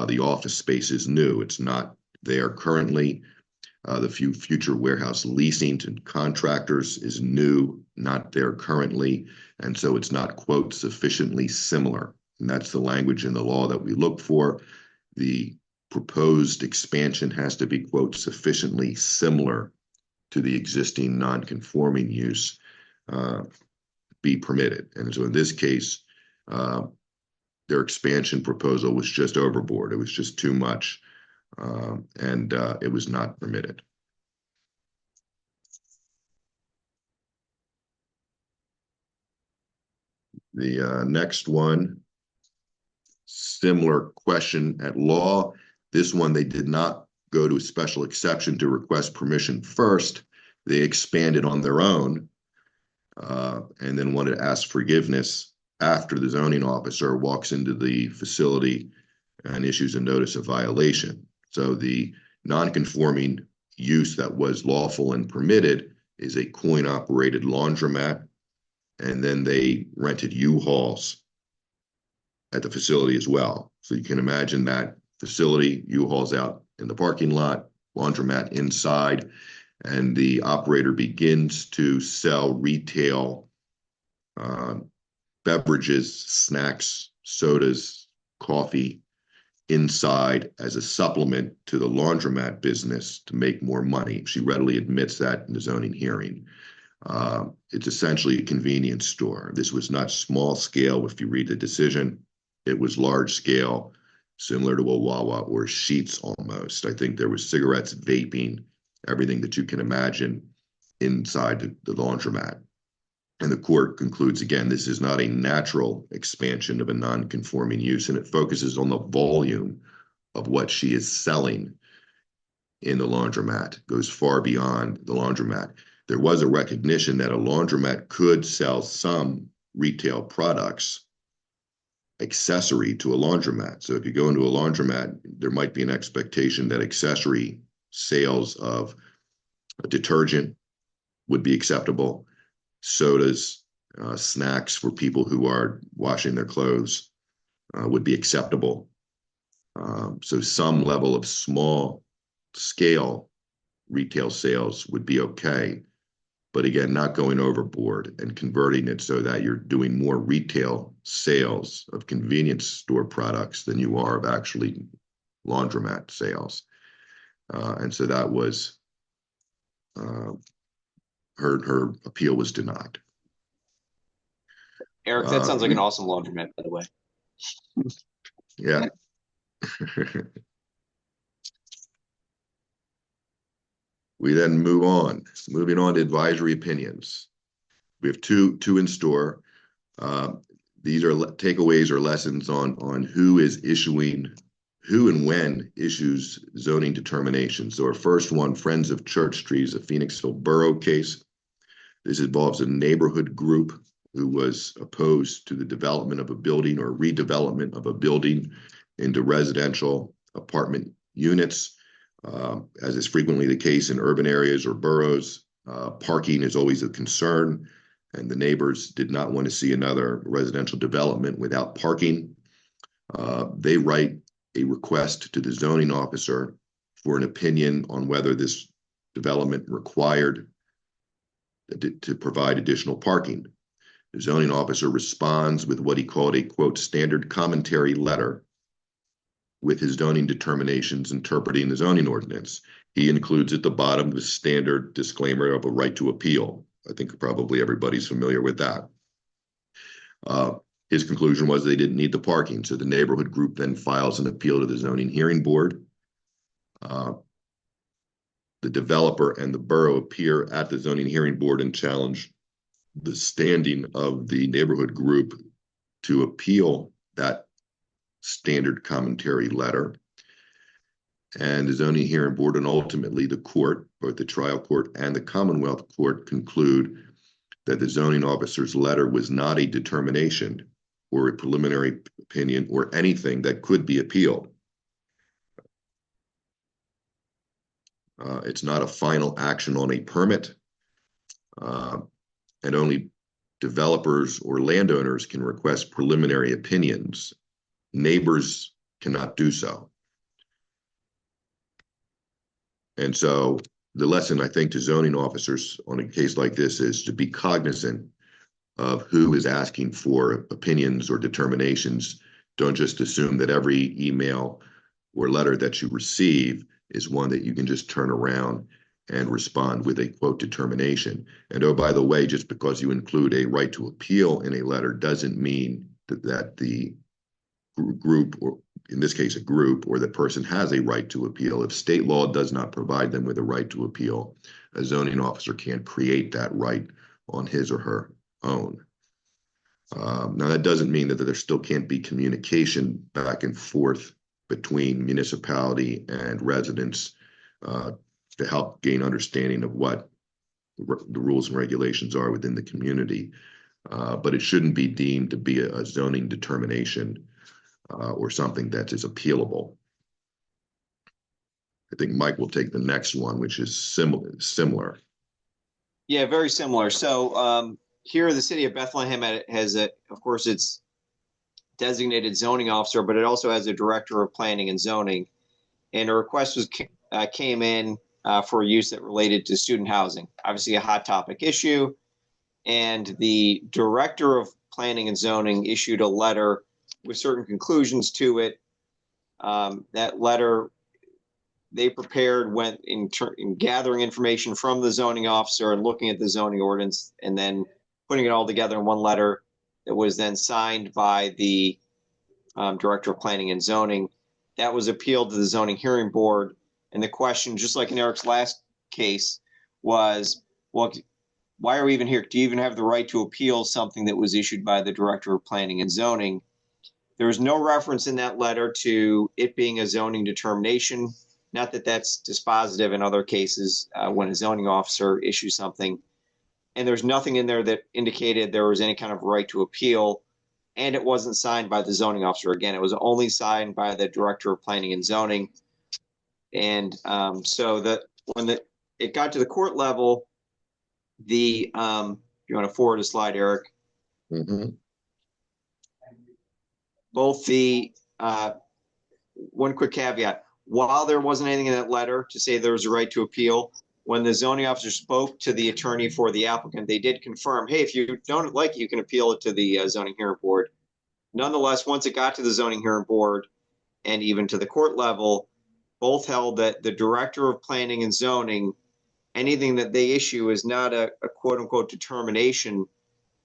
Speaker 2: The office space is new. It's not there currently. The future warehouse leasing to contractors is new, not there currently, and so it's not, quote, sufficiently similar. And that's the language in the law that we look for. The proposed expansion has to be, quote, sufficiently similar to the existing non-conforming use be permitted. And so in this case, their expansion proposal was just overboard. It was just too much, and it was not permitted. The next one, similar question at law. This one, they did not go to a special exception to request permission first. They expanded on their own and then wanted to ask forgiveness after the zoning officer walks into the facility and issues a notice of violation. So the non-conforming use that was lawful and permitted is a coin-operated laundromat, and then they rented U-Hauls at the facility as well. So you can imagine that facility, U-Hauls out in the parking lot, laundromat inside, and the operator begins to sell retail beverages, snacks, sodas, coffee inside as a supplement to the laundromat business to make more money. She readily admits that in the zoning hearing. It's essentially a convenience store. This was not small scale. If you read the decision, it was large scale, similar to a Wawa or Sheetz almost. I think there was cigarettes, vaping, everything that you can imagine inside the laundromat. And the court concludes, again, this is not a natural expansion of a non-conforming use, and it focuses on the volume of what she is selling in the laundromat. It goes far beyond the laundromat. There was a recognition that a laundromat could sell some retail products accessory to a laundromat. So if you go into a laundromat, there might be an expectation that accessory sales of a detergent would be acceptable. Sodas, snacks for people who are washing their clothes would be acceptable. So some level of small scale retail sales would be okay. But again, not going overboard and converting it so that you're doing more retail sales of convenience store products than you are of actually laundromat sales. And so that was, her appeal was denied.
Speaker 3: Eric, that sounds like an awesome laundromat, by the way.
Speaker 2: Yeah. We then move on. Moving on to advisory opinions. We have two in store. These are takeaways or lessons on who is issuing, who and when issues zoning determinations. So our first one, Friends of Church Street, is a Phoenixville Borough case. This involves a neighborhood group who was opposed to the development of a building or redevelopment of a building into residential apartment units. As is frequently the case in urban areas or boroughs, parking is always a concern, and the neighbors did not want to see another residential development without parking. They write a request to the zoning officer for an opinion on whether this development required to provide additional parking. The zoning officer responds with what he called a, quote, standard commentary letter with his zoning determinations interpreting the zoning ordinance. He includes at the bottom the standard disclaimer of a right to appeal. I think probably everybody's familiar with that. His conclusion was they didn't need the parking, so the neighborhood group then files an appeal to the zoning hearing board. The developer and the borough appear at the zoning hearing board and challenge the standing of the neighborhood group to appeal that standard commentary letter. And the zoning hearing board and ultimately the court, both the trial court and the Commonwealth Court, conclude that the zoning officer's letter was not a determination or a preliminary opinion or anything that could be appealed. It's not a final action on a permit, and only developers or landowners can request preliminary opinions. Neighbors cannot do so. And so the lesson, I think, to zoning officers on a case like this is to be cognizant of who is asking for opinions or determinations. Don't just assume that every email or letter that you receive is one that you can just turn around and respond with a, quote, determination. And oh, by the way, just because you include a right to appeal in a letter doesn't mean that the group, or in this case, a group, or the person has a right to appeal. If state law does not provide them with a right to appeal, a zoning officer can't create that right on his or her own. Now, that doesn't mean that there still can't be communication back and forth between municipality and residents to help gain understanding of what the rules and regulations are within the community. But it shouldn't be deemed to be a zoning determination or something that is appealable. I think Mike will take the next one, which is similar.
Speaker 3: Yeah, very similar. So here the city of Bethlehem has of course, its designated zoning officer, but it also has a director of planning and zoning. And a request came in for use that related to student housing, obviously a hot topic issue. And the director of planning and zoning issued a letter with certain conclusions to it. That letter they prepared went in gathering information from the zoning officer and looking at the zoning ordinance and then putting it all together in one letter that was then signed by the director of planning and zoning. That was appealed to the zoning hearing board. And the question, just like in Eric's last case, was, well, why are we even here? Do you even have the right to appeal something that was issued by the director of planning and zoning? There was no reference in that letter to it being a zoning determination. Not that that's dispositive in other cases when a zoning officer issues something. And there's nothing in there that indicated there was any kind of right to appeal. And it wasn't signed by the zoning officer. Again, it was only signed by the director of planning and zoning. And so that when it got to the court level, if you want to forward a slide, Eric.
Speaker 2: Mm-hmm.
Speaker 3: Both one quick caveat, while there wasn't anything in that letter to say there was a right to appeal, when the zoning officer spoke to the attorney for the applicant, they did confirm, hey, if you don't like it, you can appeal it to the zoning hearing board. Nonetheless, once it got to the zoning hearing board and even to the court level, both held that the director of planning and zoning, anything that they issue is not a quote unquote determination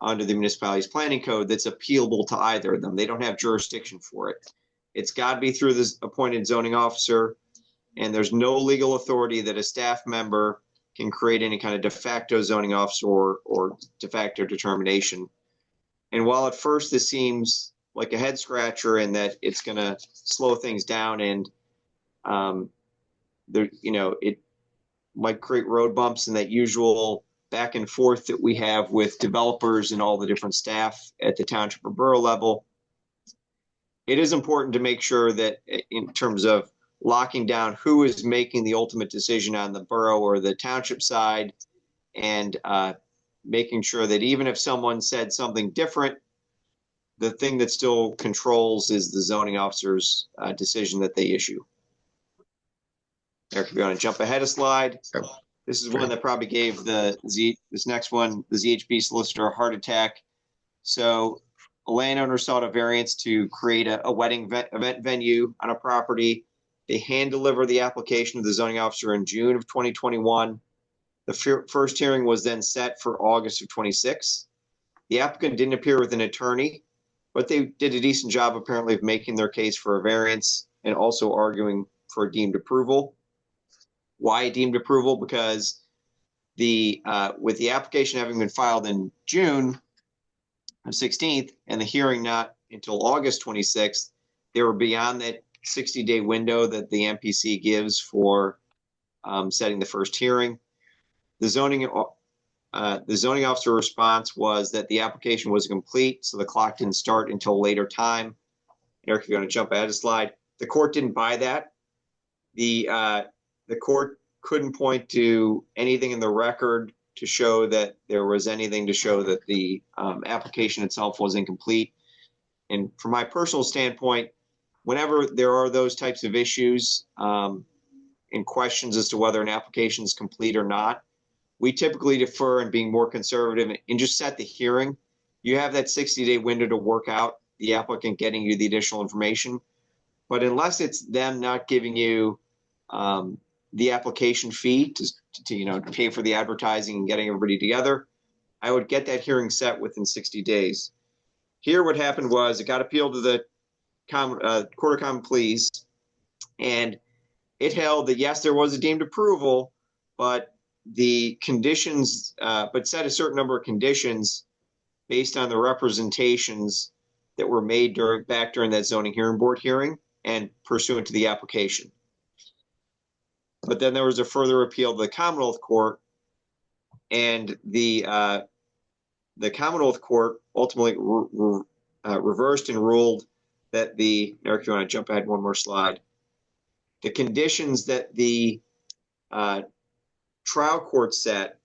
Speaker 3: under the municipality's planning code that's appealable to either of them. They don't have jurisdiction for it. It's got to be through this appointed zoning officer, and there's no legal authority that a staff member can create any kind of de facto zoning officer or de facto determination. And while at first this seems like a head scratcher and that it's going to slow things down and it might create road bumps in that usual back and forth that we have with developers and all the different staff at the township or borough level, it is important to make sure that in terms of locking down who is making the ultimate decision on the borough or the township side, and making sure that even if someone said something different, the thing that still controls is the zoning officer's decision that they issue. Eric, if you want to jump ahead a slide.
Speaker 2: Yep.
Speaker 3: This is one that probably gave this next one, the ZHB solicitor, a heart attack. So a landowner sought a variance to create a wedding event venue on a property. They hand deliver the application to the zoning officer in June of 2021. The first hearing was then set for August of 26. The applicant didn't appear with an attorney, but they did a decent job apparently of making their case for a variance and also arguing for a deemed approval. Why deemed approval? Because with the application having been filed in June 16th and the hearing not until August 26th, they were beyond that 60-day window that the MPC gives for setting the first hearing. The zoning officer response was that the application was complete, so the clock didn't start until a later time. Eric, if you're going to jump ahead a slide. The court didn't buy that. The court couldn't point to anything in the record to show that there was anything to show that the application itself was incomplete. And from my personal standpoint, whenever there are those types of issues and questions as to whether an application is complete or not, we typically defer in being more conservative and just set the hearing. You have that 60-day window to work out the applicant getting you the additional information. But unless it's them not giving you the application fee to pay for the advertising and getting everybody together, I would get that hearing set within 60 days. Here, what happened was it got appealed to the Court of Common Pleas, and it held that yes, there was a deemed approval, but the conditions, but set a certain number of conditions based on the representations that were made during that zoning hearing board hearing and pursuant to the application. But then there was a further appeal to the Commonwealth Court, and the Commonwealth Court ultimately reversed and ruled that Eric, you want to jump ahead one more slide? The conditions that the trial court set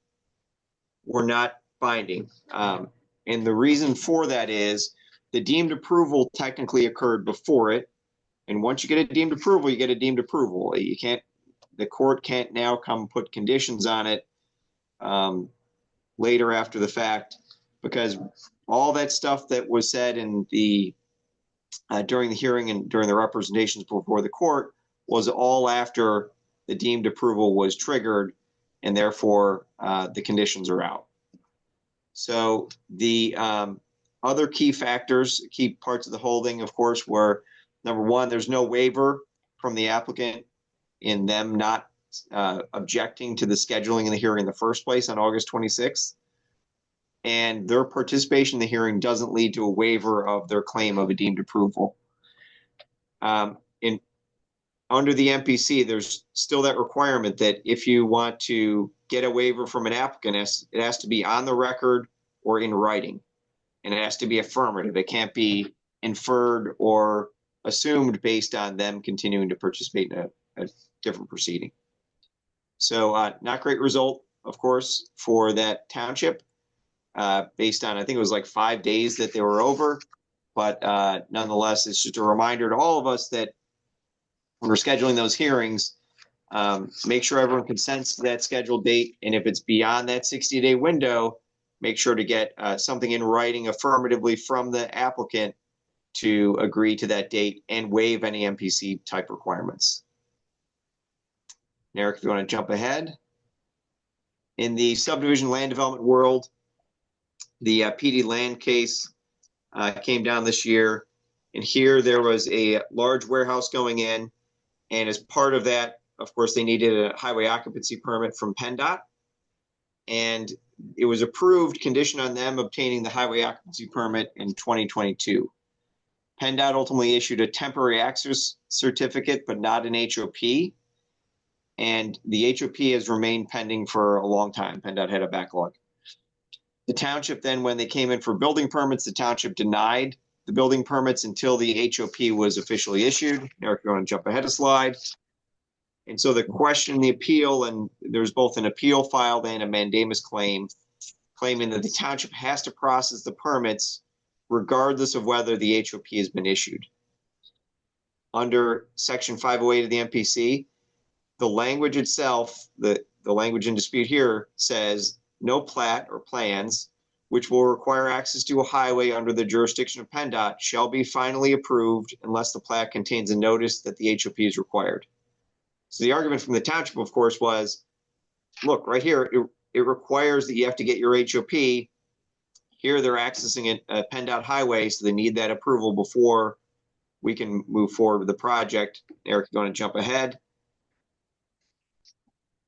Speaker 3: were not binding. And the reason for that is the deemed approval technically occurred before it. And once you get a deemed approval, you get a deemed approval. The court can't now come put conditions on it later after the fact, because all that stuff that was said in during the hearing and during the representations before the court was all after the deemed approval was triggered, and therefore the conditions are out. So the other key factors, key parts of the holding, of course, were number one, there's no waiver from the applicant in them not objecting to the scheduling of the hearing in the first place on August 26th. And their participation in the hearing doesn't lead to a waiver of their claim of a deemed approval. Under the MPC, there's still that requirement that if you want to get a waiver from an applicant, it has to be on the record or in writing, and it has to be affirmative. It can't be inferred or assumed based on them continuing to participate in a different proceeding. So not great result, of course, for that township based on, I think it was like 5 days that they were over. But nonetheless, it's just a reminder to all of us that when we're scheduling those hearings, make sure everyone consents to that scheduled date. And if it's beyond that 60-day window, make sure to get something in writing affirmatively from the applicant to agree to that date and waive any MPC type requirements. Eric, if you want to jump ahead. In the subdivision land development world, the PD land case came down this year. And here there was a large warehouse going in. And as part of that, of course, they needed a highway occupancy permit from PennDOT. And it was approved conditioned on them obtaining the highway occupancy permit in 2022. PennDOT ultimately issued a temporary access certificate, but not an HOP. and the HOP has remained pending for a long time. PennDOT had a backlog. The township then, when they came in for building permits, the township denied the building permits until the HOP was officially issued. Eric, you want to jump ahead a slide? And so the question, the appeal, and there's both an appeal filed and a mandamus claim, claiming that the township has to process the permits regardless of whether the HOP has been issued. Under Section 508 of the MPC, the language itself, the language in dispute here says no plat or plans which will require access to a highway under the jurisdiction of PennDOT shall be finally approved unless the plat contains a notice that the HOP is required. So the argument from the township, of course, was, look, right here, it requires that you have to get your HOP. Here they're accessing a PennDOT highway, so they need that approval before we can move forward with the project. Eric, you want to jump ahead?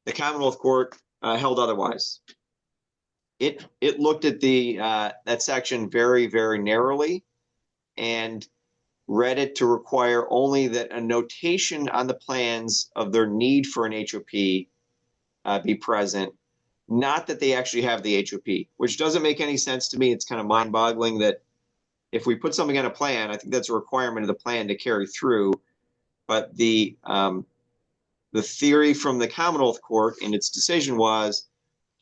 Speaker 3: The Commonwealth Court held otherwise. It looked at that section very, very narrowly and read it to require only that a notation on the plans of their need for an HOP be present, not that they actually have the HOP, which doesn't make any sense to me. It's kind of mind-boggling that if we put something on a plan, I think that's a requirement of the plan to carry through. But the theory from the Commonwealth Court in its decision was,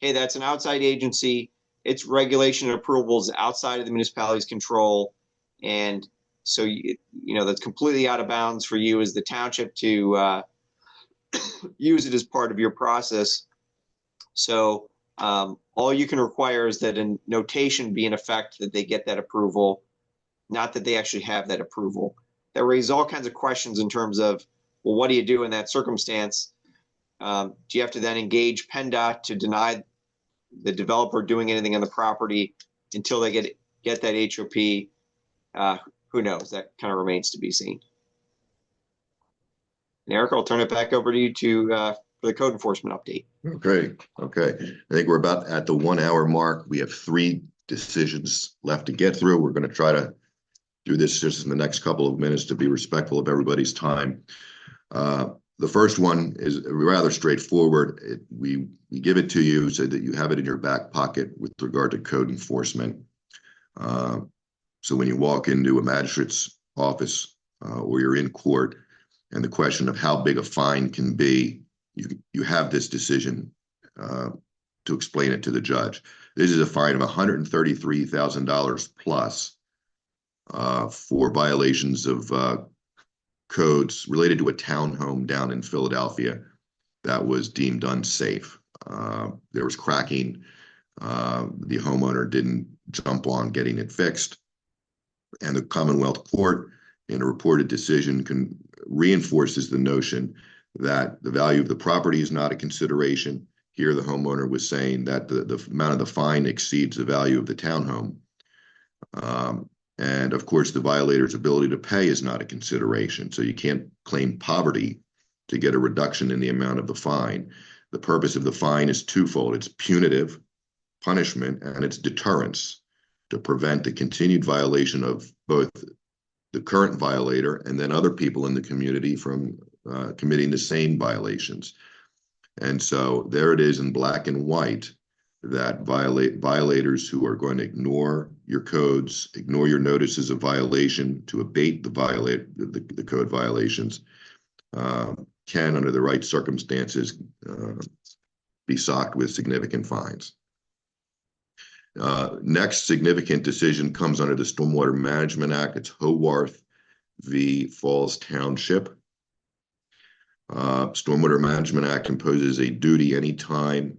Speaker 3: hey, that's an outside agency. Its regulation and approvals outside of the municipality's control. And so, that's completely out of bounds for you as the township to use it as part of your process. So all you can require is that a notation be in effect that they get that approval, not that they actually have that approval. That raises all kinds of questions in terms of, well, what do you do in that circumstance? Do you have to then engage PennDOT to deny the developer doing anything on the property until they get that HOP? Who knows? That kind of remains to be seen. And Eric, I'll turn it back over to you for the code enforcement update.
Speaker 2: Okay. I think we're about at the 1 hour mark. We have 3 decisions left to get through. We're going to try to do this just in the next couple of minutes to be respectful of everybody's time. The first one is rather straightforward. We give it to you so that you have it in your back pocket with regard to code enforcement. So when you walk into a magistrate's office or you're in court and the question of how big a fine can be, you have this decision to explain it to the judge. This is a fine of $133,000 plus for violations of codes related to a townhome down in Philadelphia that was deemed unsafe. There was cracking. The homeowner didn't jump on getting it fixed. And the Commonwealth Court, in a reported decision, reinforces the notion that the value of the property is not a consideration. Here, the homeowner was saying that the amount of the fine exceeds the value of the townhome. And of course, the violator's ability to pay is not a consideration. So you can't claim poverty to get a reduction in the amount of the fine. The purpose of the fine is twofold. It's punitive punishment and it's deterrence to prevent the continued violation of both the current violator and then other people in the community from committing the same violations. And so there it is in black and white that violators who are going to ignore your codes, ignore your notices of violation to abate the code violations, can, under the right circumstances, be socked with significant fines. Next significant decision comes under the Stormwater Management Act. It's Howarth v. Falls Township. Stormwater Management Act imposes a duty anytime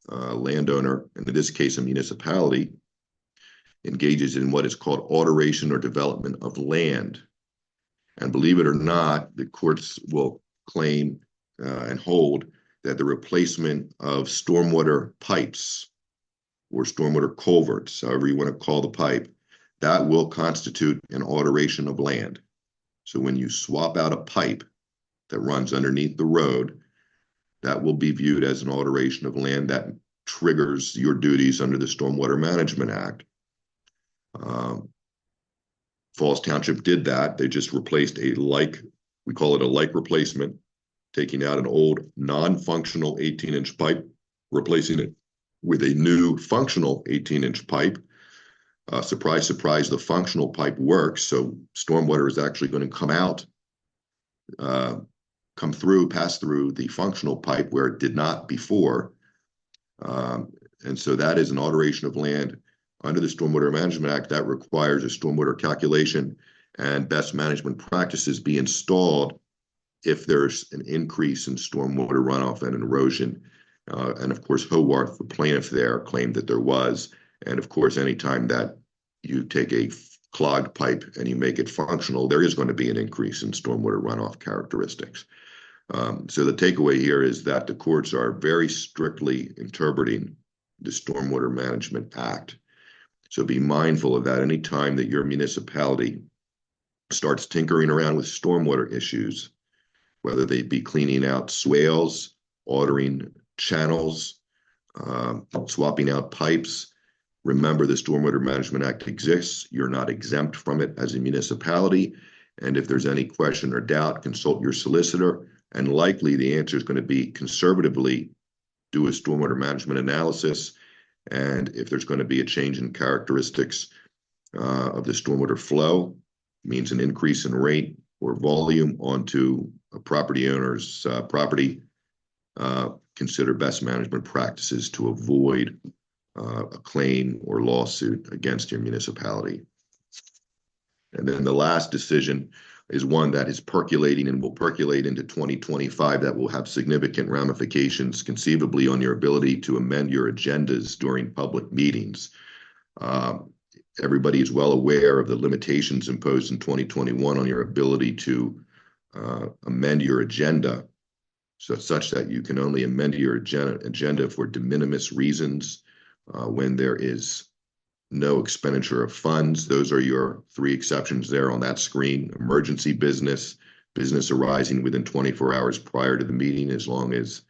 Speaker 2: landowner, and in this case a municipality, engages in what is called alteration or development of land. And believe it or not, the courts will claim and hold that the replacement of stormwater pipes or stormwater culverts, however you want to call the pipe, that will constitute an alteration of land. So when you swap out a pipe that runs underneath the road, that will be viewed as an alteration of land that triggers your duties under the Stormwater Management Act. Falls Township did that. They just replaced we call it a like replacement. taking out an old non-functional 18-inch pipe, replacing it with a new functional 18-inch pipe. Surprise, surprise, the functional pipe works. So stormwater is actually going to come out, pass through the functional pipe where it did not before. And so that is an alteration of land under the Stormwater Management Act that requires a stormwater calculation and best management practices be installed if there's an increase in stormwater runoff and erosion. And of course, Howarth, the plaintiff there, claimed that there was. And of course, anytime that you take a clogged pipe and you make it functional, there is going to be an increase in stormwater runoff characteristics. So the takeaway here is that the courts are very strictly interpreting the Stormwater Management Act. So be mindful of that. Anytime that your municipality starts tinkering around with stormwater issues, whether they be cleaning out swales, altering channels, swapping out pipes, remember the Stormwater Management Act exists. You're not exempt from it as a municipality. And if there's any question or doubt, consult your solicitor. And likely the answer is going to be conservatively do a stormwater management analysis. And if there's going to be a change in characteristics of the stormwater flow, means an increase in rate or volume onto a property owner's property, consider best management practices to avoid a claim or lawsuit against your municipality. And then the last decision is one that is percolating and will percolate into 2025 that will have significant ramifications conceivably on your ability to amend your agendas during public meetings. Everybody is well aware of the limitations imposed in 2021 on your ability to amend your agenda, so such that you can only amend your agenda for de minimis reasons when there is no expenditure of funds. Those are your three exceptions there on that screen: emergency business, business arising within 24 hours prior to the meeting, as long as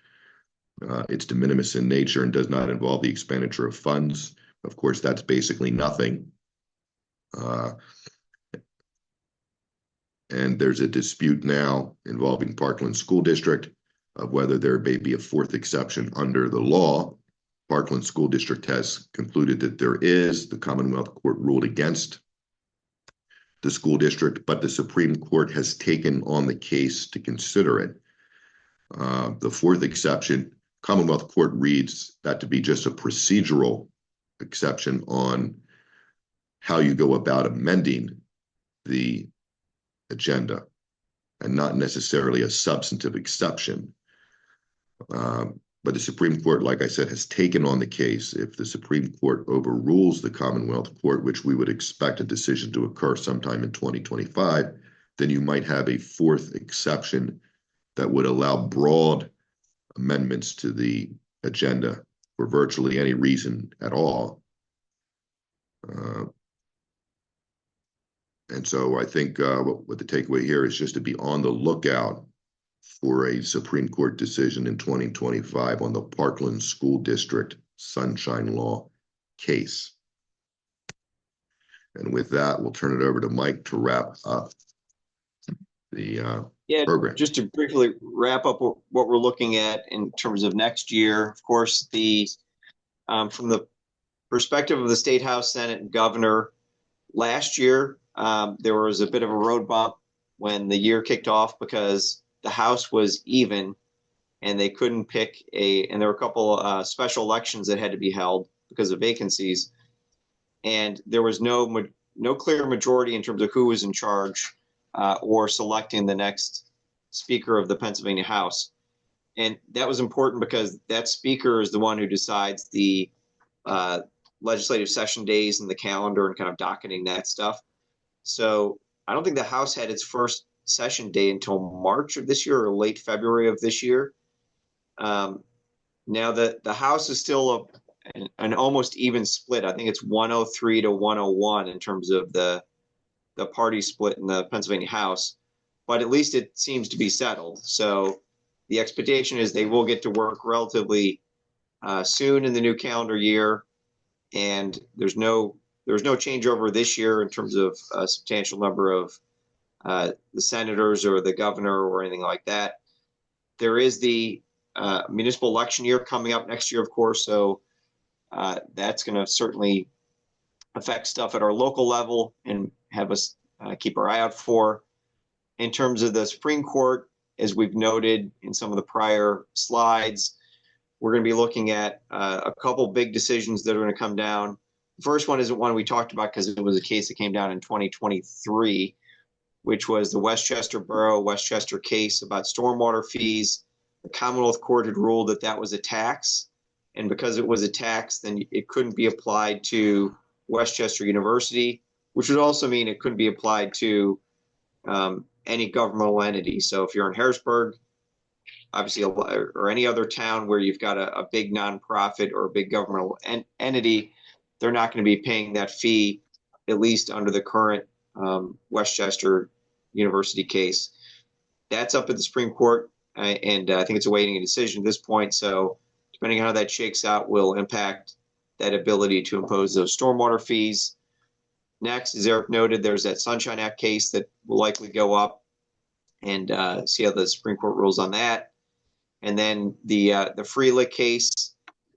Speaker 2: it's de minimis in nature and does not involve the expenditure of funds. Of course, that's basically nothing. And there's a dispute now involving Parkland School District of whether there may be a fourth exception under the law. Parkland School District has concluded that there is. The Commonwealth Court ruled against the school district, but the Supreme Court has taken on the case to consider it. The fourth exception, Commonwealth Court reads that to be just a procedural exception on how you go about amending the agenda and not necessarily a substantive exception. But the Supreme Court, like I said, has taken on the case. If the Supreme Court overrules the Commonwealth Court, which we would expect a decision to occur sometime in 2025, then you might have a fourth exception that would allow broad amendments to the agenda for virtually any reason at all. And so I think what the takeaway here is just to be on the lookout for a Supreme Court decision in 2025 on the Parkland School District Sunshine Law case. And with that, we'll turn it over to Mike to wrap up the program.
Speaker 3: Just to briefly wrap up what we're looking at in terms of next year. Of course, the from the perspective of the State House, Senate, and Governor, last year there was a bit of a road bump when the year kicked off because the House was even and they couldn't pick and there were a couple special elections that had to be held because of vacancies. And there was no clear majority in terms of who was in charge or selecting the next Speaker of the Pennsylvania House. And that was important because that Speaker is the one who decides the legislative session days and the calendar and kind of docketing that stuff. So I don't think the House had its first session day until March of this year or late February of this year. Now the House is still an almost even split. I think it's 103 to 101 in terms of the party split in the Pennsylvania House, but at least it seems to be settled. So the expectation is they will get to work relatively soon in the new calendar year, and there's no changeover this year in terms of a substantial number of the senators or the governor or anything like that. There is the municipal election year coming up next year, of course, so that's going to certainly affect stuff at our local level and have us keep our eye out for. In terms of the Supreme Court, as we've noted in some of the prior slides, we're going to be looking at a couple big decisions that are going to come down. The first one isn't one we talked about because it was a case that came down in 2023, which was the Westchester Borough, Westchester case about stormwater fees. The Commonwealth Court had ruled that that was a tax. And because it was a tax, then it couldn't be applied to Westchester University, which would also mean it couldn't be applied to any governmental entity. So if you're in Harrisburg, obviously, or any other town where you've got a big nonprofit or a big governmental entity, they're not going to be paying that fee, at least under the current Westchester University case. That's up at the Supreme Court, and I think it's awaiting a decision at this point. So depending on how that shakes out will impact that ability to impose those stormwater fees. Next, as Eric noted, there's that Sunshine Act case that will likely go up, and see how the Supreme Court rules on that. And then the Freelick case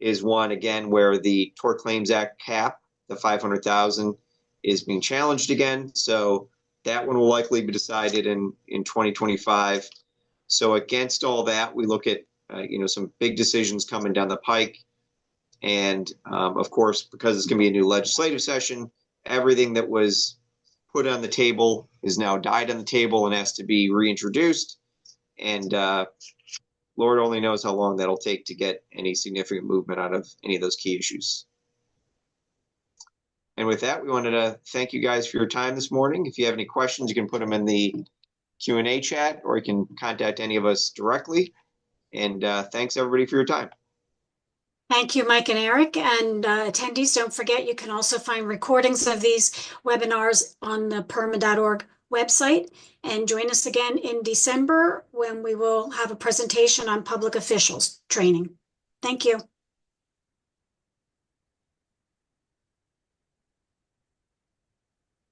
Speaker 3: is one, again, where the Tort Claims Act cap, the $500,000, is being challenged again. So that one will likely be decided in 2025. So against all that, we look at some big decisions coming down the pike. And of course, because it's going to be a new legislative session, everything that was put on the table is now died on the table and has to be reintroduced. And Lord only knows how long that'll take to get any significant movement out of any of those key issues. And with that, we wanted to thank you guys for your time this morning. If you have any questions, you can put them in the Q&A chat, or you can contact any of us directly. And thanks everybody for your time.
Speaker 4: Thank you, Mike and Eric. And attendees, don't forget, you can also find recordings of these webinars on the perma.org website. And join us again in December when we will have a presentation on public officials training. Thank you.